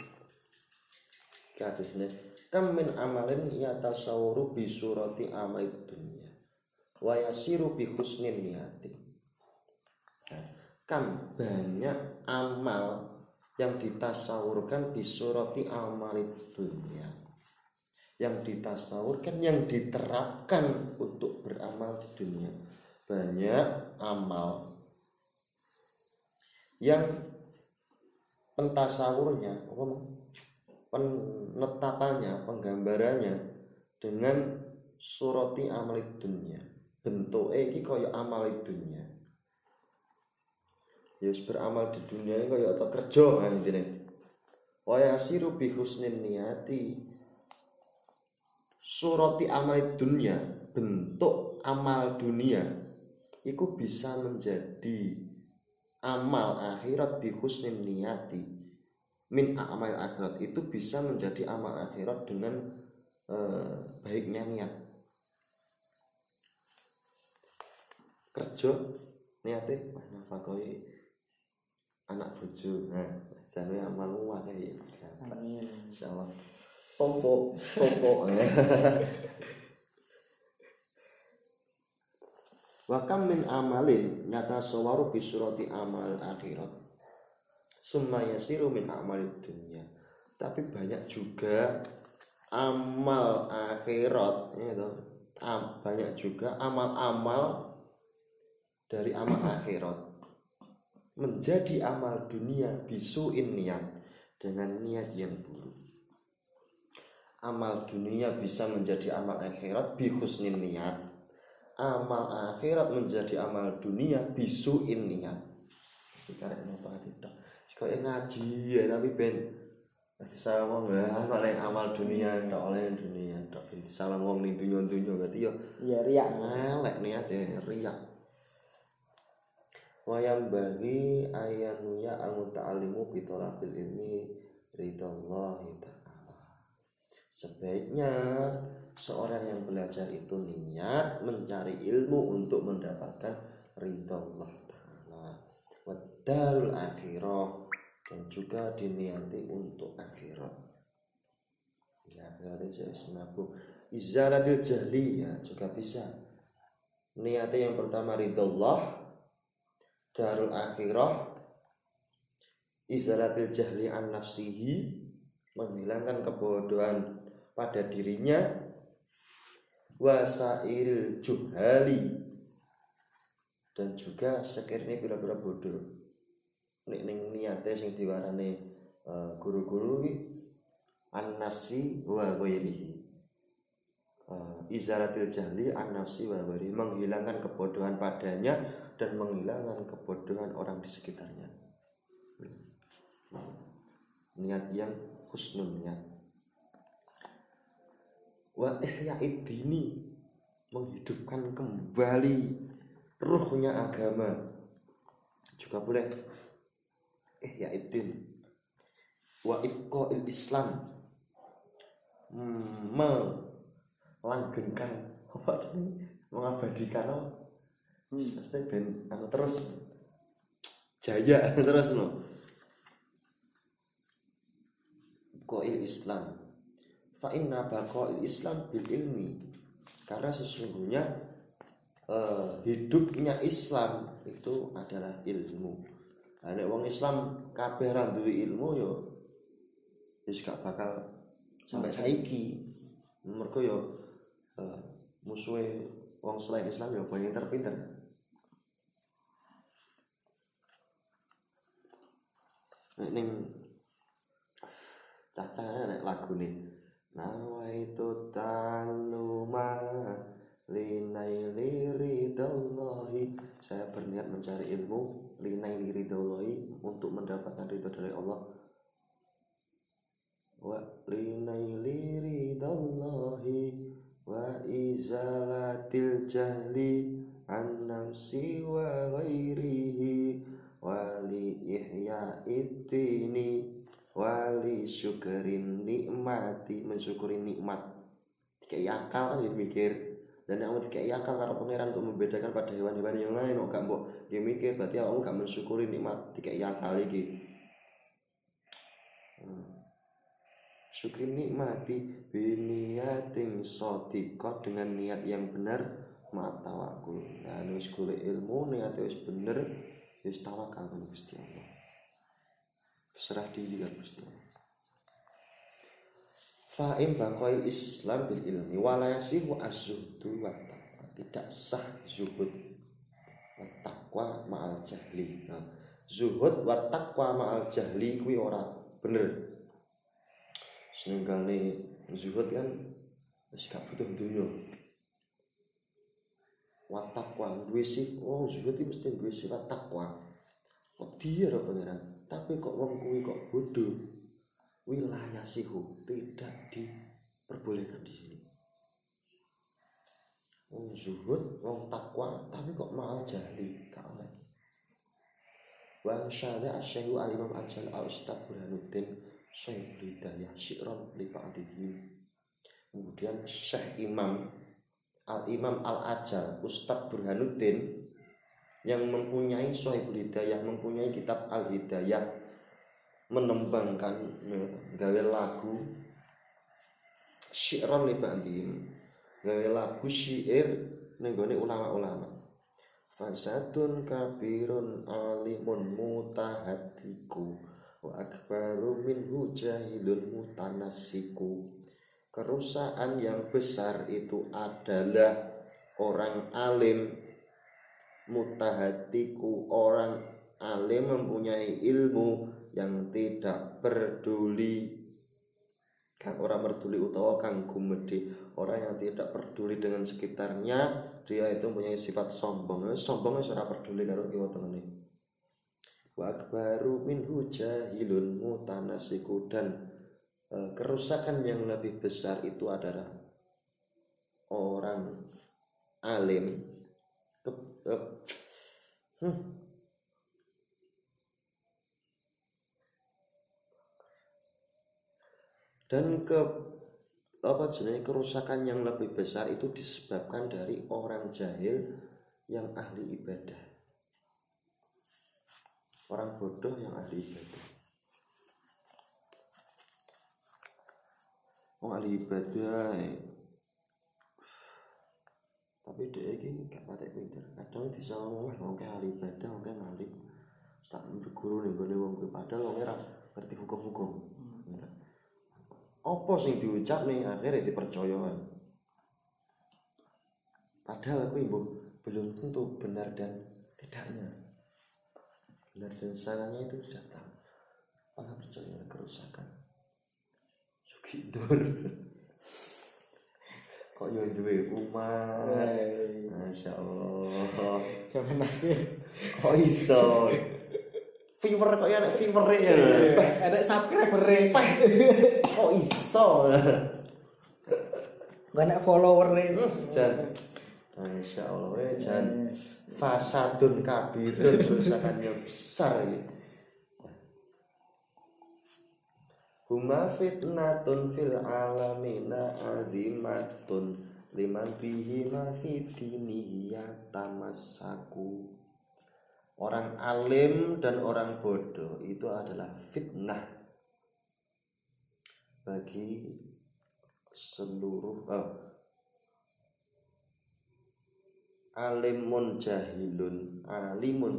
katusne. Kam min amalin yatasawwaru bi surati amali dunya. Wa yasiru bi husnin niyati. Kam banyak amal yang ditasawurkan bi surati amali dunya. yang ditasawurkan, yang diterapkan untuk beramal di dunia. Banyak amal yang pentasawurnya, penetapannya, penggambarannya dengan surati amal dunia. Bentuke iki kaya amal dunia. Ya beramal di dunia iki kaya ta kerja intine. Wa yasiru bi husnin niyati. Surati amal dunia, bentuk amal dunia iku bisa menjadi amal akhirat bi husnin niyati. Min amal akhirat itu bisa menjadi amal akhirat dengan baiknya niat. Kerja niate nafakoi anak bojo. Nah, jane amalmu akeh ya. Amin. Insyaallah. Tompo. Wa kam min amalin nyata sawaru bi surati amal akhirat. Summa yasiru min amalid dunya. Tapi banyak juga amal akhirat, ya toh. Banyak juga amal-amal dari amal akhirat menjadi amal dunia bisuin niat, dengan niat yang buruk. Amal dunia bisa menjadi amal akhirat bi husnin niat. Amal akhirat menjadi amal dunia bisuin niat. Kita rek napa tidak. Kaya ngaji ya tapi ben salah wong ya amal dunia tok oleh dunia tok. Salah wong ning dunya-dunya berarti ya riak. Elek niat ya riak. Wayam bagi ayanuya al-muta'allimu bi talabil ilmi ridallahi ta'ala. Sebaiknya seorang yang belajar itu niat mencari ilmu untuk mendapatkan ridha Allah Ta'ala. Wadarul akhirah, dan juga diniati untuk akhirat. Ya, akhirat itu semabuk. Izalatil jahli ya juga bisa. Niatnya yang pertama ridha Allah, darul akhirah, izalatil jahli an nafsihi, menghilangkan kebodohan pada dirinya, wasairil juhali, dan juga sekiranya pira-pira bodoh. Nek ning niate sing diwarani guru-guru iki an-nafsi wa ghairihi. Izaratil jahli an-nafsi wa ghairihi, menghilangkan kebodohan padanya dan menghilangkan kebodohan orang di sekitarnya. Niat yang husnul niat. Wa ihya'id dini, menghidupkan kembali ruhnya agama. Juga boleh ihya'id din. Wa ibqa'il Islam, melanggengkan apa sih? Mengabadikan pasti ben terus jaya terus no. Ibqa'il Islam. Fa inna baqa'il Islam bil ilmi, karena sesungguhnya hidupnya Islam itu adalah ilmu. Nek wong Islam kabeh ra duwe ilmu yo wis gak bakal sampai saiki. Mergo yo musuhe wong selain Islam yo banyak pinter-pinter. Ning caca nek lagune nawaitu taluma linaili ridallahi, saya berniat mencari ilmu linaili ridallahi, untuk mendapatkan ridha dari Allah. Wa linaili ridallahi wa izalatil jahli an nafsi wa ghairihi wa li ihya'id dini wali syukurin nikmati, mensyukuri nikmat. Kayak akal kan dia mikir, dan kamu kayak akal karo pangeran untuk membedakan pada hewan-hewan yang lain. Kok gak mbok dia mikir, berarti kamu gak mensyukuri nikmat kayak akal iki. Syukuri nikmati biniyatin shadiqah, dengan niat yang benar, maaf tawakul. Nah, wis golek ilmu niate wis bener, wis tawakal kan Gusti Allah. Serah diri kan Gusti Allah. Fa'im baqail Islam bil ilmi wala yasihu az-zuhdu wa taqwa. Tidak sah zuhud wa taqwa ma'al jahli. Nah, zuhud wa taqwa ma'al jahli kuwi ora bener. Senenggale zuhud kan wis gak butuh dunya. Wa taqwa duwe zuhud iki mesti duwe sifat taqwa. Kok dia ora pangeran, tapi kok wong kuwi kok bodoh. Wilayah sihu tidak diperbolehkan di sini. Wong zuhud, wong takwa, tapi kok ma'al jahli, gak oleh. Wa syada asy-syekhu al-imam ajal al-ustad Burhanuddin Syaibul Hidayah syi'ran li ba'dihi. Kemudian Syekh Imam Al-Imam Al-Ajal Ustadz Burhanuddin yang mempunyai Syaibul Hidayah, mempunyai kitab Al-Hidayah, menembangkan gawe lagu syi'ran li ba'dihi, gawe lagu syair ning gone ulama-ulama. Fasadun kabirun alimun mutahatiku wa akbaru minhu jahilun mutanassiku. Kerusakan yang besar itu adalah orang alim mutahatiku, orang alim mempunyai ilmu yang tidak peduli, kang orang peduli utawa kang gumedhe, orang yang tidak peduli dengan sekitarnya, dia itu mempunyai sifat sombong. Sombong wis ora peduli karo kiwa tengene. Wa akbaru minhu jahilun mutanasiku, dan kerusakan yang lebih besar itu adalah orang alim dan kerusakan yang lebih besar itu disebabkan dari orang jahil yang ahli ibadah, orang bodoh yang ahli ibadah. Wong ahli ibadah tapi dia ini gak patek pinter, kadang bisa ngomong wong ahli ibadah, wong ngalim tak guru ning gone wong kuwi, padahal wong ora ngerti hukum-hukum. Apa sing diucap nih akhirnya dipercaya, padahal aku ibu belum tentu benar dan tidaknya, benar dan salahnya itu sudah tahu. Maka percaya kerusakan Sugidur kok yo duwe umat, masya Allah. Jangan lagi. Kok iso fever kok ya, fever ya, ada subscriber kok iso banyak follower jan, masya Allah jan. Fasadun kabirun, kerusakannya besar ya. Huma fitnatun fil alamina azimatun liman bihi ma fi dinihi yatamassaku. Orang alim dan orang bodoh itu adalah fitnah bagi seluruh alimun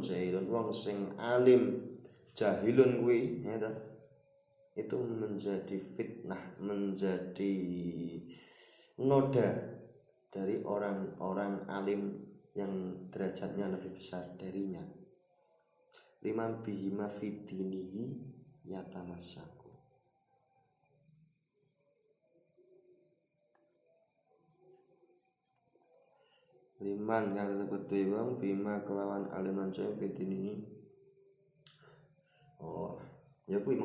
jahilun wong sing alim jahilun kuwi ya, itu menjadi fitnah, menjadi noda dari orang-orang alim yang derajatnya lebih besar darinya. Liman bihima fidinihi yatamassaku. Liman yang disebut wong bima kelawan aliman saya fidinihi. Oh, ya kuwi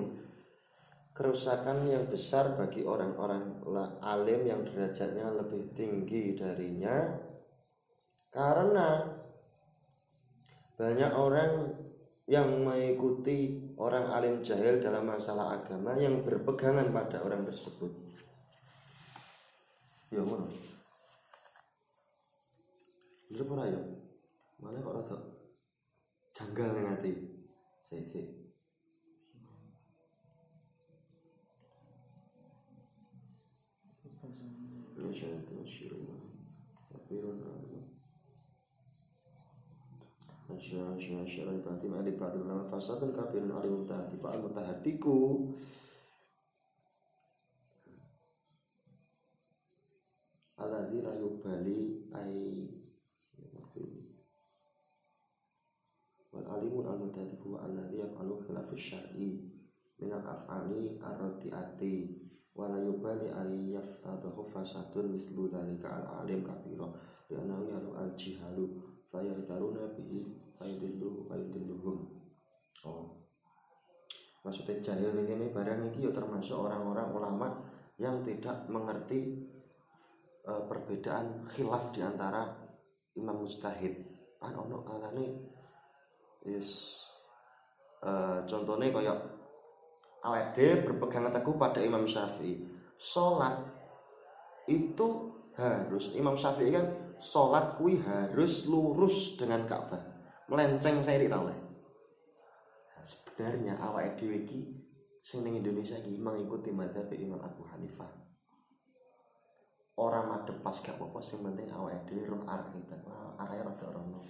kerusakan yang besar bagi orang-orang alim yang derajatnya lebih tinggi darinya, karena banyak orang yang mengikuti orang alim jahil dalam masalah agama yang berpegangan pada orang tersebut. Ya ngono. Lha ora ya. Mana kok rada janggal ning ati. Sik. Masyarakat berarti ma'alif ba'dil nama fasadun kabirun alim mutahati fa'al mutahatiku. ay wal alimun al-mudatifu wa alladhi yaf'alu khilafus syar'i minal af'ali ar-radi'ati wa la yubali ay yaftadahu fasadun mislu dhalika al-alim kabira li'annahu yalu al-jihalu fayahdaruna bihi fayudilluhum. Maksudnya jahil ini barang ini ya termasuk orang-orang ulama yang tidak mengerti perbedaan khilaf di antara imam mujtahid. Ono kalane contohnya kayak awake dhewe berpegang teguh pada Imam Syafi'i. Salat itu harus Imam Syafi'i kan salat kuwi harus lurus dengan Ka'bah. Melenceng seirik ta oleh. Sebenarnya awake dhewe iki sing ning Indonesia iki mengikuti mazhab Imam Abu Hanifah. Ora madhep pas gak apa-apa sing penting awake dhewe roh arah kita. Arahe rada rono.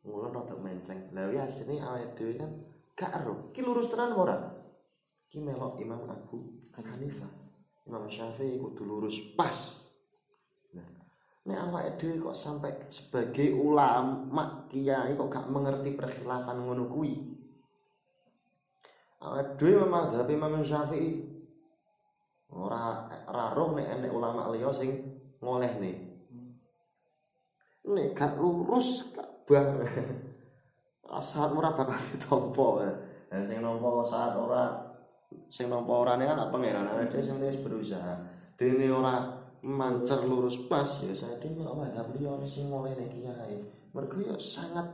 Mulane rada menceng. Lah wi asline awake dhewe kan gak ero. Ki lurus tenan ora? Ki melok Imam Abu Hanifah. Imam Syafi'i kudu lurus pas. Nah, nek awake dhewe kok sampai sebagai ulama kiai kok gak mengerti perkhilafan ngono kuwi. Awake dhewe mazhab Imam Syafi'i ora roh nek enek ulama liya sing ngolehne. Nek gak lurus Ka'bah. Saat ora bakal ditampa. Lah sing nampa saat ora sing nampa orane kan pangeran awake dhewe sing wis berusaha. Dene ora mancer lurus pas ya sadhe kok mazhab liya sing ngolehne kiai. Mergo ya sangat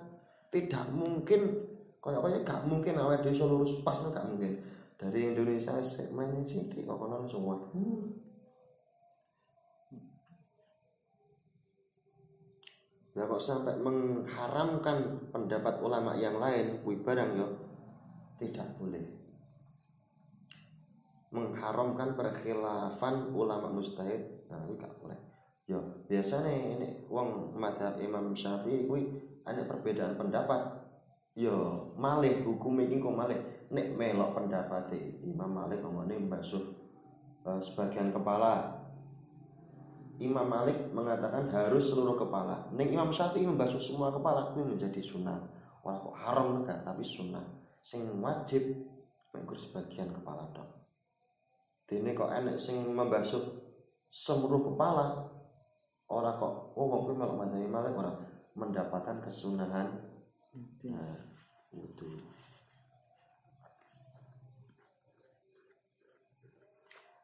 tidak mungkin kaya gak mungkin awake dhewe iso lurus pas gak mungkin. Dari Indonesia segmen sithik kok kono semua. Nah kok sampai mengharamkan pendapat ulama yang lain kuwi barang yo tidak boleh. Mengharamkan perkhilafan ulama mujtahid, nah kuwi gak boleh. Yo biasane nek wong mazhab Imam Syafi'i kuwi ana perbedaan pendapat. Yo malih hukum iki kok malih nek melok pendapat Imam Malik ngomongane mbasuh sebagian kepala. Imam Malik mengatakan harus seluruh kepala. Ning Imam Syafi'i membasuh semua kepala itu menjadi sunnah. Wah kok haram enggak tapi sunnah. Sing wajib mengkur sebagian kepala tok. Dene kok enek sing membasuh seluruh kepala. Ora kok wong kuwi melok mazhab Imam Malik ora mendapatkan kesunahan. Nah, itu.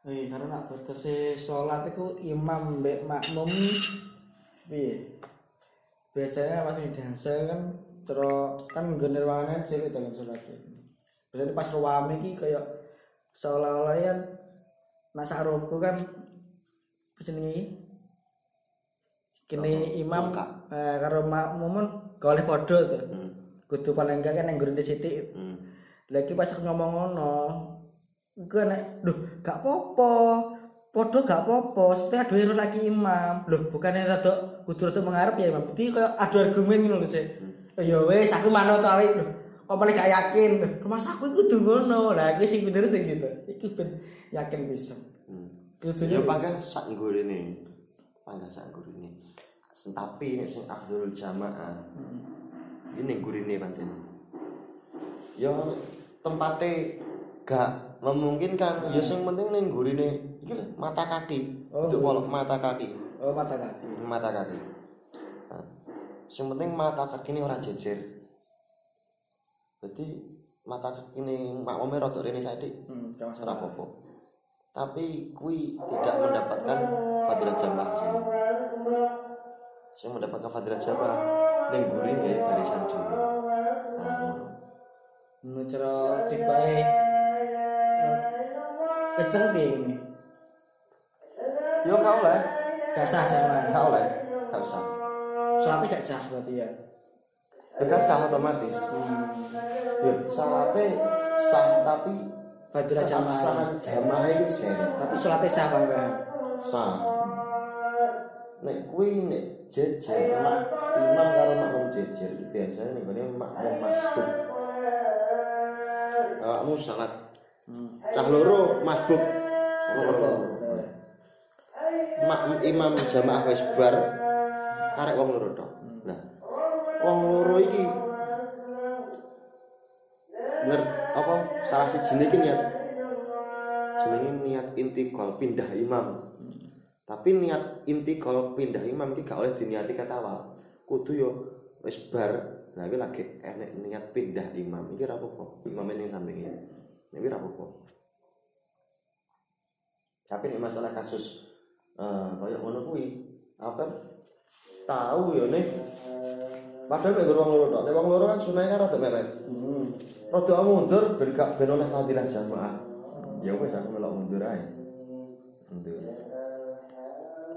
Karena nak batase salat iku imam mbek makmum piye? Biasanya pas dansa kan terus kan nggone ruangan cilik dalam salat. Berarti pas ruwame iki kaya seolah-olah ya nak saruku kan jenenge kene imam karo makmum goleh padha to. Kudu paling enggak kan nang nggone sithik. Lagi pas ngomong ngono iku nek lho gak apa-apa. Padha gak apa-apa, setengah dhewe lagi imam. Lho bukannya rada kudu rada mengarep ya imam. Berarti kaya adu argumen ngono lho sik. Ya wis aku manut ali lho. Kok paling gak yakin. Rumah aku iku kudu ngono. Lah iki sing bener sing gitu. Iki ben yakin bisa. Ya pangkat sak nggurine. Pangkat sak nggurine. Tapi nek sing afdhalul jamaah. Ini nggurine pancen. Ya tempate gak memungkinkan ya sing penting ning gurine iki mata kaki. Itu polok mata kaki. Oh mata kaki. Mata kaki. Nah, sing penting mata kaki ini ora jejer. Jadi mata kaki ini makmume rada rene saiki. Ora apa-apa. Tapi kuwi tidak mendapatkan fadilah jamaah sini. Sing mendapatkan fadilah jamaah ning gurine barisan dhewe. Nah, cara tibae keceng piye ini? Yo gak oleh. Gak sah jamaah. Gak oleh. Gak usah. Salatnya gak sah berarti ya. Gak sah otomatis. Ya, salatnya sah tapi fadilah jamaah itu sekali. Tapi salatnya sah apa enggak? Sah. Nek kuwi nek jejer mak imam karo makmum jejer iki biasane nek ngene makmum masbuk. Awakmu salat cah loro masbuk. Imam jamaah wis bar karek wong loro tok. Nah, wong loro iki apa salah sijine iki niat jenenge niat intikal pindah imam. Tapi niat intikal pindah imam iki gak oleh diniati kata awal. Kudu yo wis bar. Nah iki lagi enek niat pindah imam. Iki ra apa-apa. Imam ning sampinge. Iki ra apa-apa. Tapi nek masalah kasus kaya ngono kuwi, aku kan tahu yo nek padahal nek wong loro tok. Nek wong loro kan sunah kan rada mepet. Rada mundur ben gak ben oleh fadilah jamaah. Ya wis aku melok mundur ae. Mundur.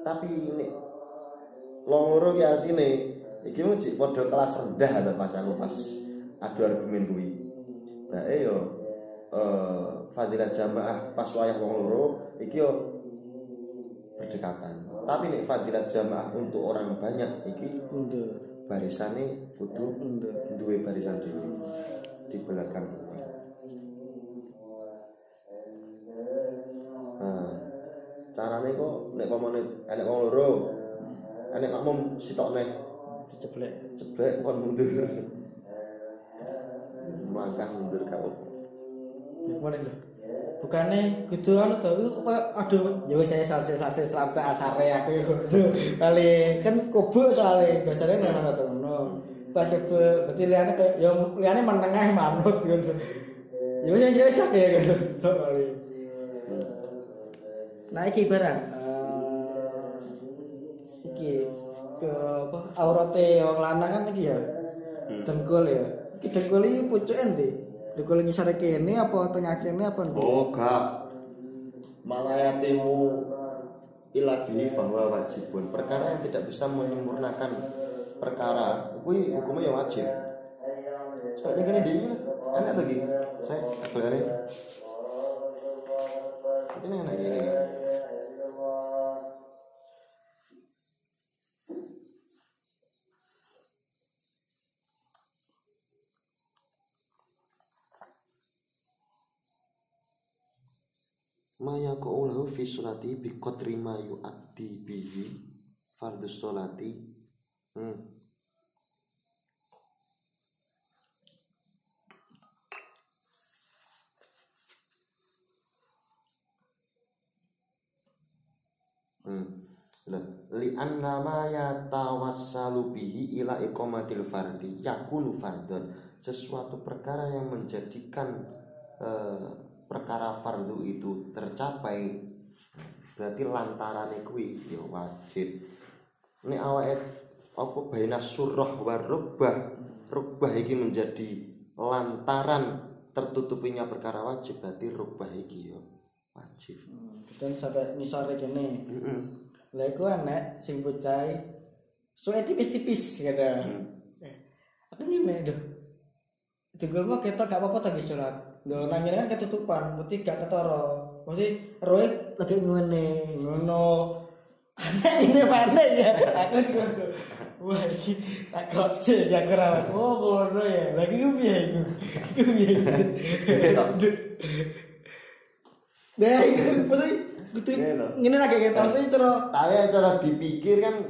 Tapi ini loro ki asine iki mung jek padha kelas rendah lho pas aku pas adu argumen kuwi. Bae yo fadilah jamaah pas wayah wong loro iki yo berdekatan. Tapi nek fadilah jamaah untuk orang banyak iki mundur. Barisane kudu duwe barisan dhewe di belakang. Carane kok nek pamane enek wong loro enek makmum sitokne diceblek kon mundur melangkah mundur kau gimana lho bukannya kudu anu to aduh ya wis saya selesai sampai asare aku kali kan kobok soalnya biasanya nang ngono ngono pas coba berarti liane kayak ya liane menengah manut gitu ya wis ya gitu kali. Nah iki barang iki ke apa aurate wong lanang kan iki ya dengkul ya iki dengkul iki pucuk endi dengkul ngisore kene apa tengah kene apa ndi oh gak malayatimu ilabi bahwa wajibun perkara yang tidak bisa menyempurnakan perkara kuwi hukumnya ya wajib soalnya kene dhewe enak lagi saya akalane ini enak gini maya qaulahu fi sholati bi qadri ma yu'addi bihi fardhu sholati li anna ma yatawassalu bihi ila iqamatil fardi yakunu fardhon sesuatu perkara yang menjadikan perkara fardu itu tercapai berarti lantarane kuwi ya wajib. Nek awake apa baina surah wa rubbah iki menjadi lantaran tertutupinya perkara wajib berarti rubbah iki ya wajib. Dan sampai ngisore kene. Lah iku enek sing bocah suwe tipis-tipis kada. Aku ngene lho. Tegel mah ketok gak apa-apa tadi sholat. Lho nangire kan ketutupan, berarti gak ketara. Mesti roe lagi ngene, ngono. Anak ini mana ya? Aku ngono. Wah iki tak gosip ya kira. Oh ngono ya. Lagi ku piye iku? Iku piye? Deh, mesti gitu. Ngene lagi ketok mesti cara. Cara dipikir kan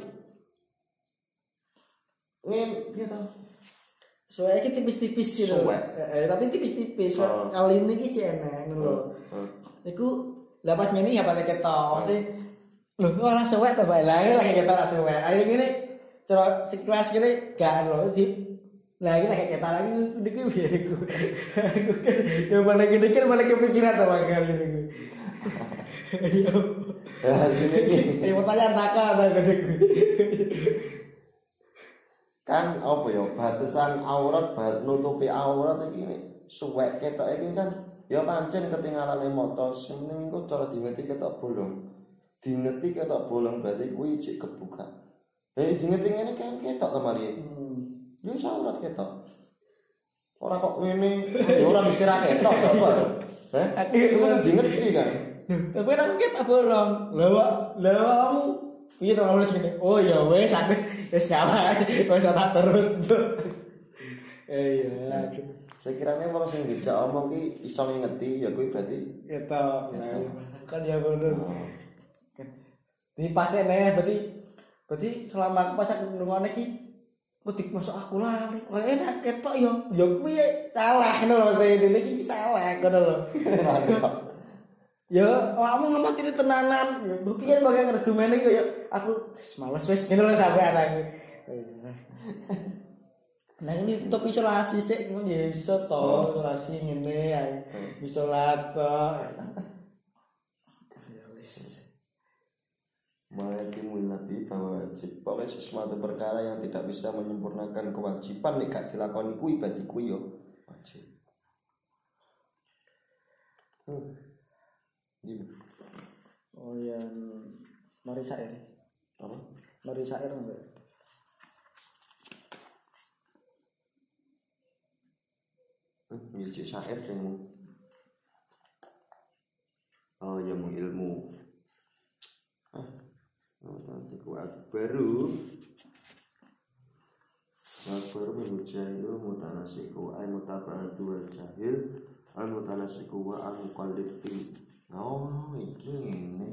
ngene gitu. Soalnya iki tipis-tipis gitu. Tapi tipis-tipis. Kali ini iki sih enak ngono. Iku lah pas ngene ya pakai ketok. Mesti lho ora suwek to bae. Lah lagi ketok ora suwek. Ayo ngene cara sekelas kene gak lho di lah iki lagi ketok lagi iki piye iku. Ya malah gini kan malah kepikiran to kali ini. Ya gini iki. Pertanyaan nakal gede. Kan apa ya batasan aurat nutupi aurat iki suwek ketok iki kan ya pancen ketinggalan motor sing penting kok cara dingerti ketok bolong. Dingerti ketok bolong berarti kuwi cek kebuka. Dingerti ngene kan ketok to mari. Ya aurat ketok. Ora kok ngene ya ora mesti ra ketok sapa. Aku dingerti kan. Tapi kan ketok bolong. Lah kamu piye to nulis gini? Oh ya wes aku wis nyala. Wis tak terus. Iya. Sekiranya wong sing dijak omong ki iso ngerti ya kuwi berarti ketok. Kan ya ngono. Di pasti nek berarti Berarti selama aku pas aku ngrungokne iki kudu masuk aku lali. Kok enak ketok yo. Yo kuwi salah ngono lho dene iki salah ngono lho. Ya, awakmu ngomong ini tenanan. Piye bagian argumene kok ya aku wis males wis ngene lho sampean aku. Nah ini tutup isolasi sik ngono ya iso to, isolasi ngene ae. Isolat to. Ya wis. Malaikimul nabi bahwa wajib pokoknya sesuatu perkara yang tidak bisa menyempurnakan kewajiban nek gak dilakoni kuwi berarti kuwi yo wajib. Oh ya, mari syair. Apa? Mari syair enggak? Jadi syair dengmu. Oh ya mau ilmu. Nanti ku baru menujahilu mutanasiku ay mutaba'atu wal jahil al mutanasiku wa al muqallid fi. Oh iki ngene.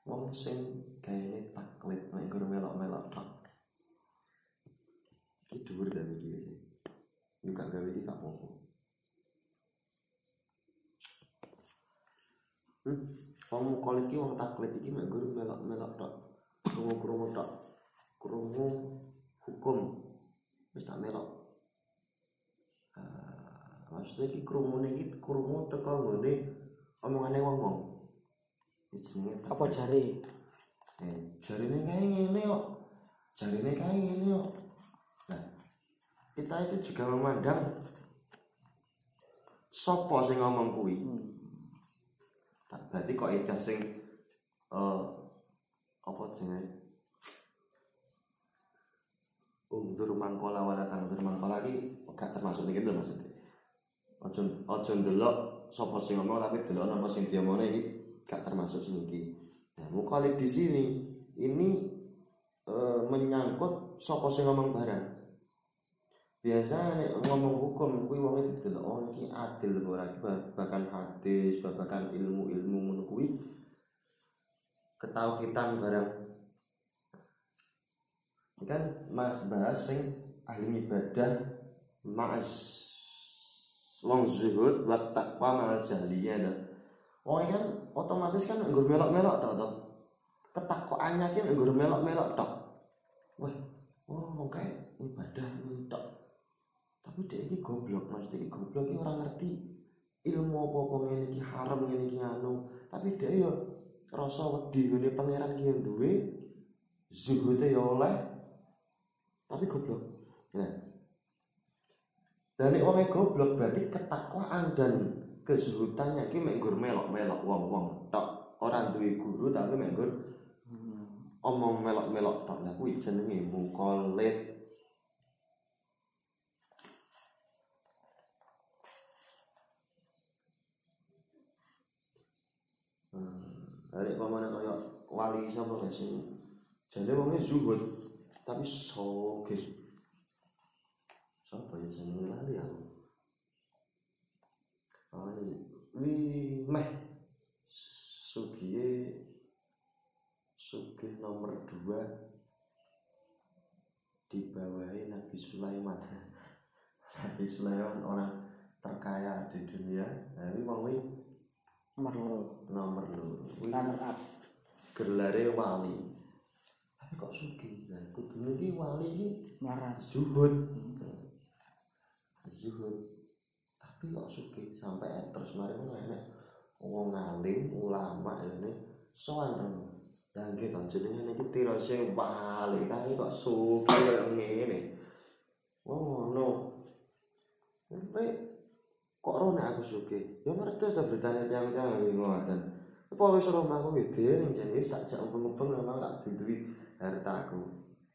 Wong sing gaene taklid nek guru melok-melok tok. Iki dhuwur dan iki. Juga gawe iki gak apa-apa. Wong muqallid iki wong taklid iki nek guru melok-melok tok. Krungu-krungu tok. Krungu hukum wis tak melok. Maksudnya iki krungune iki krungu teko nggone omongane wong-wong. Iki jenenge Apa jare? Jarine kae ngene kok. Jarine kae ngene kok. Nah, kita itu juga memandang sapa sing ngomong kuwi. Berarti kok itu sing apa jenenge? Unzur mangkola wala tangzur mangkola iki gak termasuk iki lho maksudnya. Aja ndelok sapa sing ngomong tapi delok apa sing diomongne iki gak termasuk sing iki. Nah, muqallid di sini ini menyangkut sapa sing ngomong barang. Biasanya nek ngomong hukum kuwi wong iki delok oh iki adil ora bahkan hadis, babakan ilmu-ilmu ngono kuwi ketauhidan barang. Ini kan mas bahas sing ahli ibadah ma'as wong zuhud wa taqwa ma'al jahliyah ta. Oh kan otomatis kan nggur melok-melok tok to. Ketakwaannya ki nggur melok-melok tok. Wah, wong kae ibadah tok. Tapi dia iki goblok, Mas. Dia iki goblok iki ora ngerti ilmu apa-apa ngene iki haram ngene iki anu. Tapi dia yo rasa wedi ngene pangeran ki yo duwe zuhude yo oleh. Tapi goblok. Nah, dan nek wong goblok berarti ketakwaan dan kezuhudannya iki mek nggur melok-melok wong-wong tok. Ora duwe guru tapi mek nggur omong melok-melok tok. Lah kuwi jenenge muqallid. Arek pamane kaya wali sapa guys sing jane wonge zuhud tapi sogis. Sapa ya jenenge lali aku. Meh sugih nomor 2 di bawahi Nabi Sulaiman. Nabi Sulaiman orang terkaya di dunia. Nah, ini mau nomor 2. Nomor up. Gelare wali. Tapi kok sugih? Nah, kudune iki wali iki Marah. zuhud. Tapi kok sugih sampai terus mari ngono enek wong alim ulama ini sowan dan kita jenenge niki tiro sing wali kae kok sugih kaya ngene. Oh no. Kok rono aku sugih. Ya ngerti ta beritane tiyang-tiyang ngoten. Apa wis omahku gede ning jane tak jak umpeng-umpeng memang tak duduhi hartaku.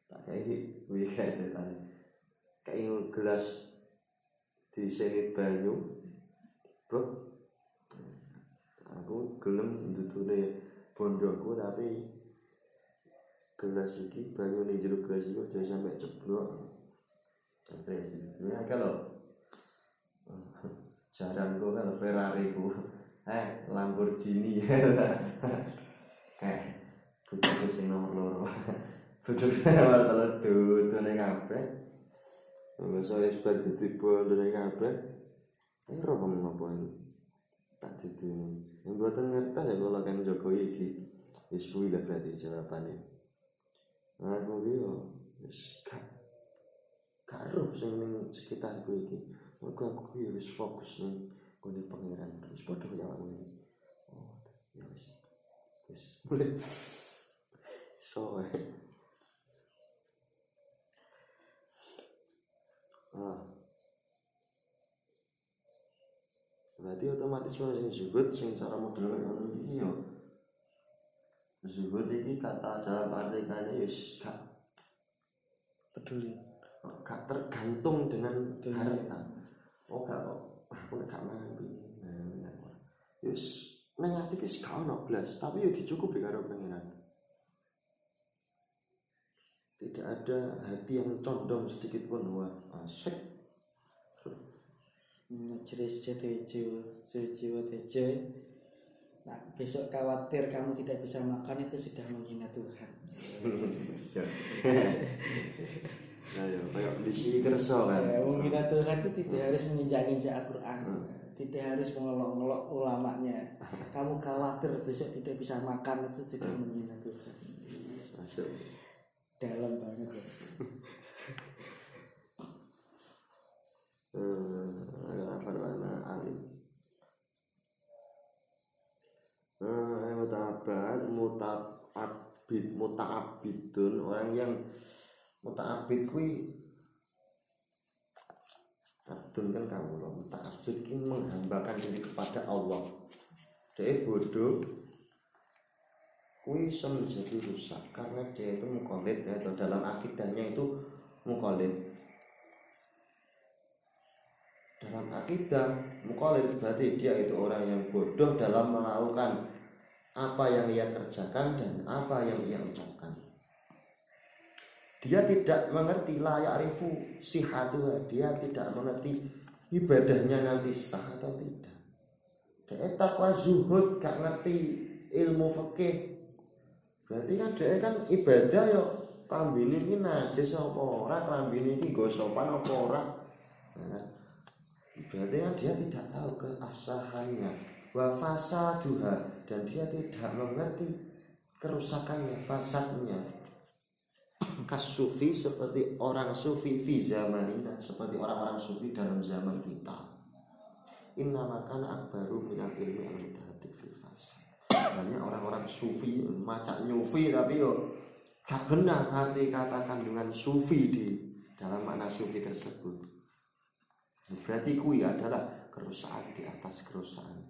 Tak kei kuwi kae ceritane. Kae gelas diseni banyu. Bro. Aku gelem ndudune bondokku tapi gelas iki banyune jero gelas iki aja sampe ceblok. Sampai ditutune akeh lho. Jarang kok kan Ferrari ku. Lamborghini. Bojoku sing nomor 2. Bojoku nomor 3 dudune kabeh. Wes wis dadi bondone kabeh. Ero apa ini? Tak didune. Yang mboten ngerti ya kula kan Jokowi iki. Wis kuwi lah berarti jawabane. Aku iki yo wis gak roh sing ning sekitarku iki. Mergo aku iki wis fokus ning kene pangeran. Wis padha kaya awakmu iki. Oh, ya wis. Wis mulai. So. Berarti otomatis wong sing zuhud sing cara model kaya ngono iki yo. Zuhud iki kata dalam arti kane wis gak peduli, gak tergantung dengan harta. Oh gak aku nek gak mangan iki. Wis nang ati wis gak ono blas, tapi yo dicukupi karo pangeran. Tidak ada hati yang condong sedikit pun wah asik. Jeris jiwa tejo. Nah, besok khawatir kamu tidak bisa makan itu sudah menghina Tuhan. Ayo, kayak di sini kerso kan. Menghina Tuhan itu tidak harus menginjak-injak Al-Quran, tidak harus mengelok-ngelok ulamanya. Kamu khawatir besok tidak bisa makan itu sudah menghina Tuhan. Masuk. Dalam banget ya. Apa mana alim. Muta'abidun orang yang muta'abid kuwi abdun kan kamu loh. Muta'abid ki menghambakan diri kepada Allah. Dia bodoh kuwi iso menjadi rusak karena dia itu mukallid atau dalam akidahnya itu mukallid. Dalam akidah mukallid berarti dia itu orang yang bodoh dalam melakukan apa yang ia kerjakan dan apa yang ia ucapkan. Dia tidak mengerti la ya'rifu sihatuha, dia tidak mengerti ibadahnya nanti sah atau tidak. Dia takwa zuhud gak ngerti ilmu fikih. Berarti kan dia kan ibadah yo klambine iki najis apa ora, klambine iki nggo sopan apa ora. Nah, berarti kan dia tidak tahu keabsahannya wa fasaduha dan dia tidak mengerti kerusakannya, fasadnya. Kasufi seperti orang sufi fi zamanina, seperti orang-orang sufi dalam zaman kita. Inna makana akbaru minal ilmi al-mutahadik fil fasad. Banyak orang-orang sufi macak nyufi tapi yo gak benar arti kata kandungan sufi di dalam makna sufi tersebut. Berarti kui adalah kerusakan di atas kerusakan,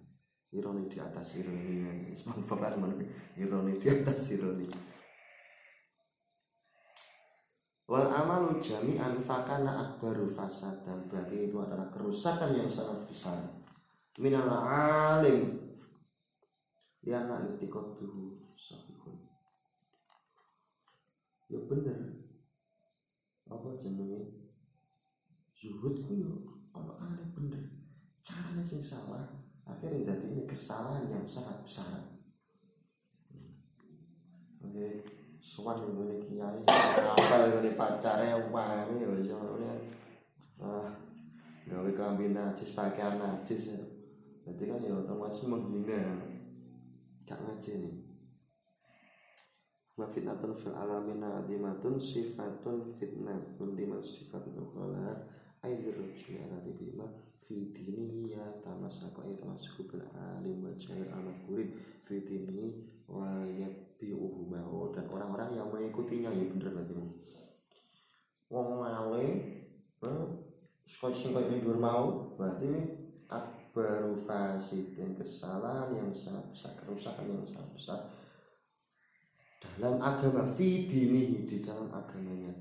ironi di atas ironi, ironi di atas ironi. Wal amalu jami'an fakana akbaru fasadan, berarti itu adalah kerusakan yang sangat besar. Minal alim yana itikotuhu sahihun. Ya bener. Apa jenenge? Zuhud ku yo ana aneh bener. Carane sing salah, akhirnya dadi ini kesalahan yang sangat besar. Oke, sowan ngene kiai, apa ngene pacare wangi yo iso ngene. Gawe klambi najis, pakaian najis. Berarti kan ya otomatis menghina. Gak ngajeni. Wa fitnatun fil alamin adimatun sifatun fitnatun liman sifatun ukhra ayyur jiyara bima fi dinihi ya tamassaku ayatamassaku bil alim wa jahil al-makurin fi dinihi wa yatbi'uhuma, dan orang-orang yang mengikutinya. Ya bener berarti wong alim sing koyo ini dhuwur mau berarti baru fasid dan kesalahan yang sangat besar, kerusakan yang sangat besar dalam agama fi dinihi, di dalam agamanya.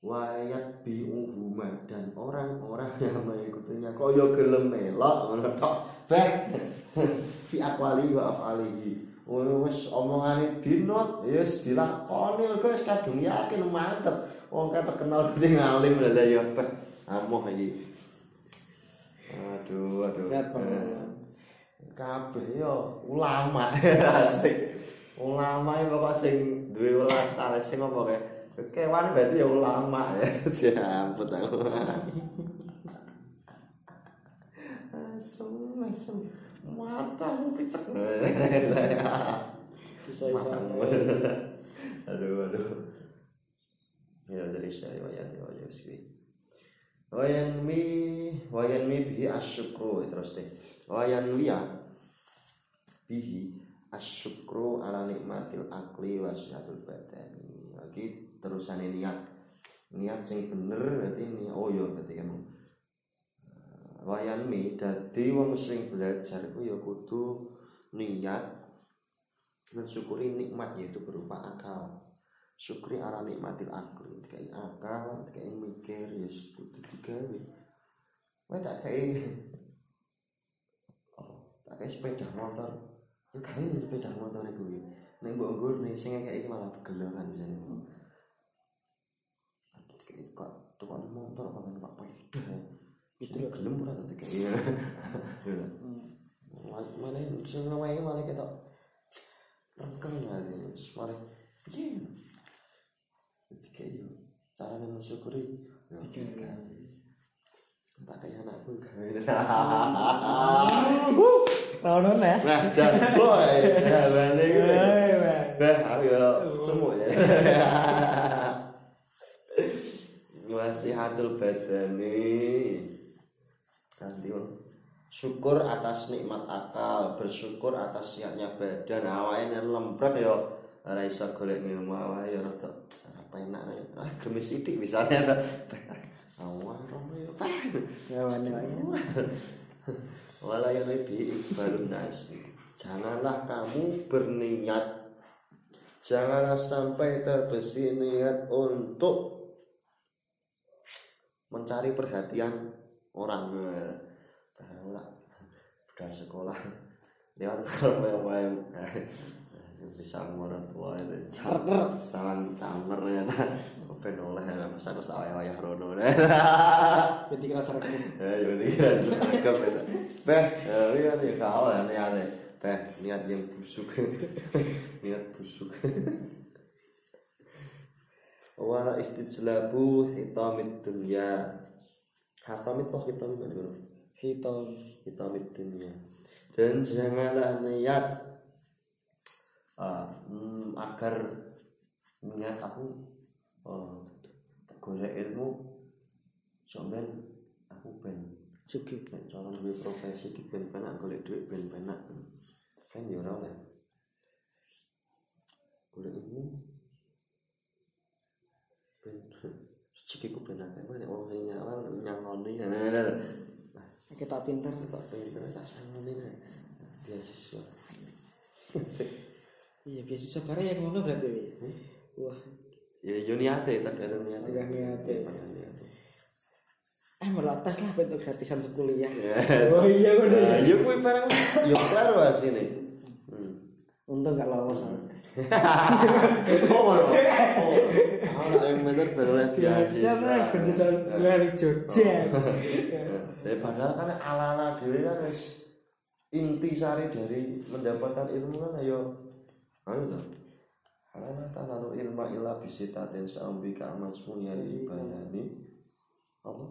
Wayat bi'uhuma, dan orang-orang yang mengikutinya kaya gelem melok ngono tok baik fi aqwali wa af'alihi. Wis omongane dinot wis dilakoni kok wis kadung yakin mantep wong terkenal dadi ngalim lha ya amoh iki. Aduh. kabeh yo ulama asik. Ulama iki pokok sing duwe welas saleh sing apa kae. Kewan berarti ya ulama ya. Diamput aku. Asem matamu picek. Bisa-bisa. Aduh. Ya dari saya wayan sih. Wayan mi bihi asyukru terus deh. Wayan liya bihi asyukru ala nikmatil akli wa sihatul badani. Lagi terusane niat sing bener berarti ini berarti kan wayan mi dadi wong sing belajar ku ya kudu niat mensyukuri nikmat yaitu berupa akal. Syukri ala nikmatil akli, dikai akal, dikai mikir, ya kudu digawe. Wae tak kayak sepeda motor. Ya kae sepeda motor iku. Ning mbok nggone sing kayak iki malah begel kan bisane. Kayak kok tukang motor apa kan Pak Peda. Itu gelem ora tak kayak. Malah sing wae malah ketok rengkeng aja malah piye. Kayak cara mensyukuri ya tak kayak anakku gawe. Ono ya. Nah, jan boy, jabane iki. Bah, ayo semua ya. Wasihatul badani. Nanti syukur atas nikmat akal, bersyukur atas sehatnya badan. Awake yen lemprek ya ora iso golek ilmu awake ya rada apa enak gemes sithik misalnya awak romo ya wala yang lebih ikhbarun nas. Janganlah kamu berniat, janganlah sampai terbesit niat untuk mencari perhatian orang. Udah sekolah lewat kalau bisa orang tua itu sangat camer ya ben oleh pas aku sawah-wayah rono Jadi kerasa rekam. ya jadi rekam itu iya nih kau ya niat yang busuk niat busuk wala istijlabu hitamid dunya hitamid mana hitamid dunya dan janganlah niat agar niat aku golek ilmu sampean aku ben Sugih cara duwe profesi ki ben penak golek duit ben penak kan ya ora oleh golek ilmu ben cekiku ben akeh nek wong sing nyangoni kita pinter tak sangoni beasiswa. Iya beasiswa bareng yang ngono berarti. Wah. Ya yo niate tergantung niate. Niate. Niate. Malah tes lah bentuk gratisan sekuliah. Oh iya ngono. Nah, yo kuwi barang yo karo asine. Untung enggak lolos. Ana yang bener beroleh beasiswa. Gratisan dari Jogja. Padahal kan ala-ala dhewe kan wis inti sari dari mendapatkan ilmu kan ayo to. Ala tanaru ilma illa bisitatin sa'ambika amasmu ya ibayani. Apa?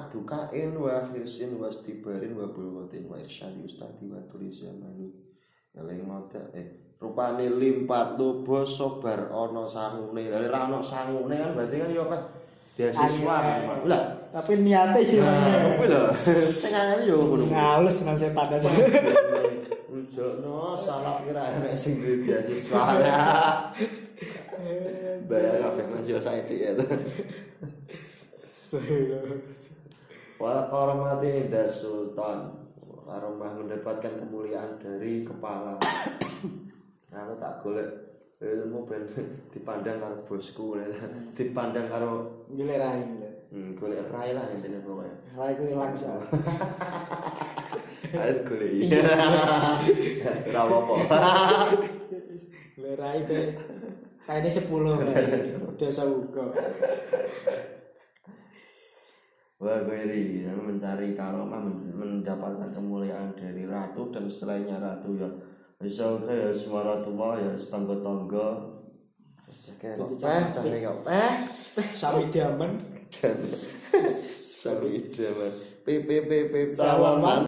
Dukain wa hirsin wa istibarin wa bulwatin wa irsyadi ustadi wa turi zamani. Eling moda rupane limpat tubuh sobar ana sangune. Lah ora ana sangune kan berarti kan yo beasiswa kan. Lah, tapi niate sih. Kuwi lho. Sing angel yo ngono. Ngalus nang setan aja. Unjukno salah kira nek sing duwe beasiswa. Bayar kabeh Mas yo saiki ya. Wa karamati inda sultan. Karomah mendapatkan kemuliaan dari kepala. Aku tak golek ilmu ben dipandang karo bosku, dipandang karo golek rai. Golek rai lah intine pokoke. Rai ku langsung. Ayo golek. Ora apa-apa. Golek rai pe. Kaine 10 dosa uga. Wagwiri mencari karomah, mendapatkan kemuliaan dari ratu dan selainnya ratu ya bisa ya semua ratu ya tangga-tangga. Sami diamen. Sami diamen. P calon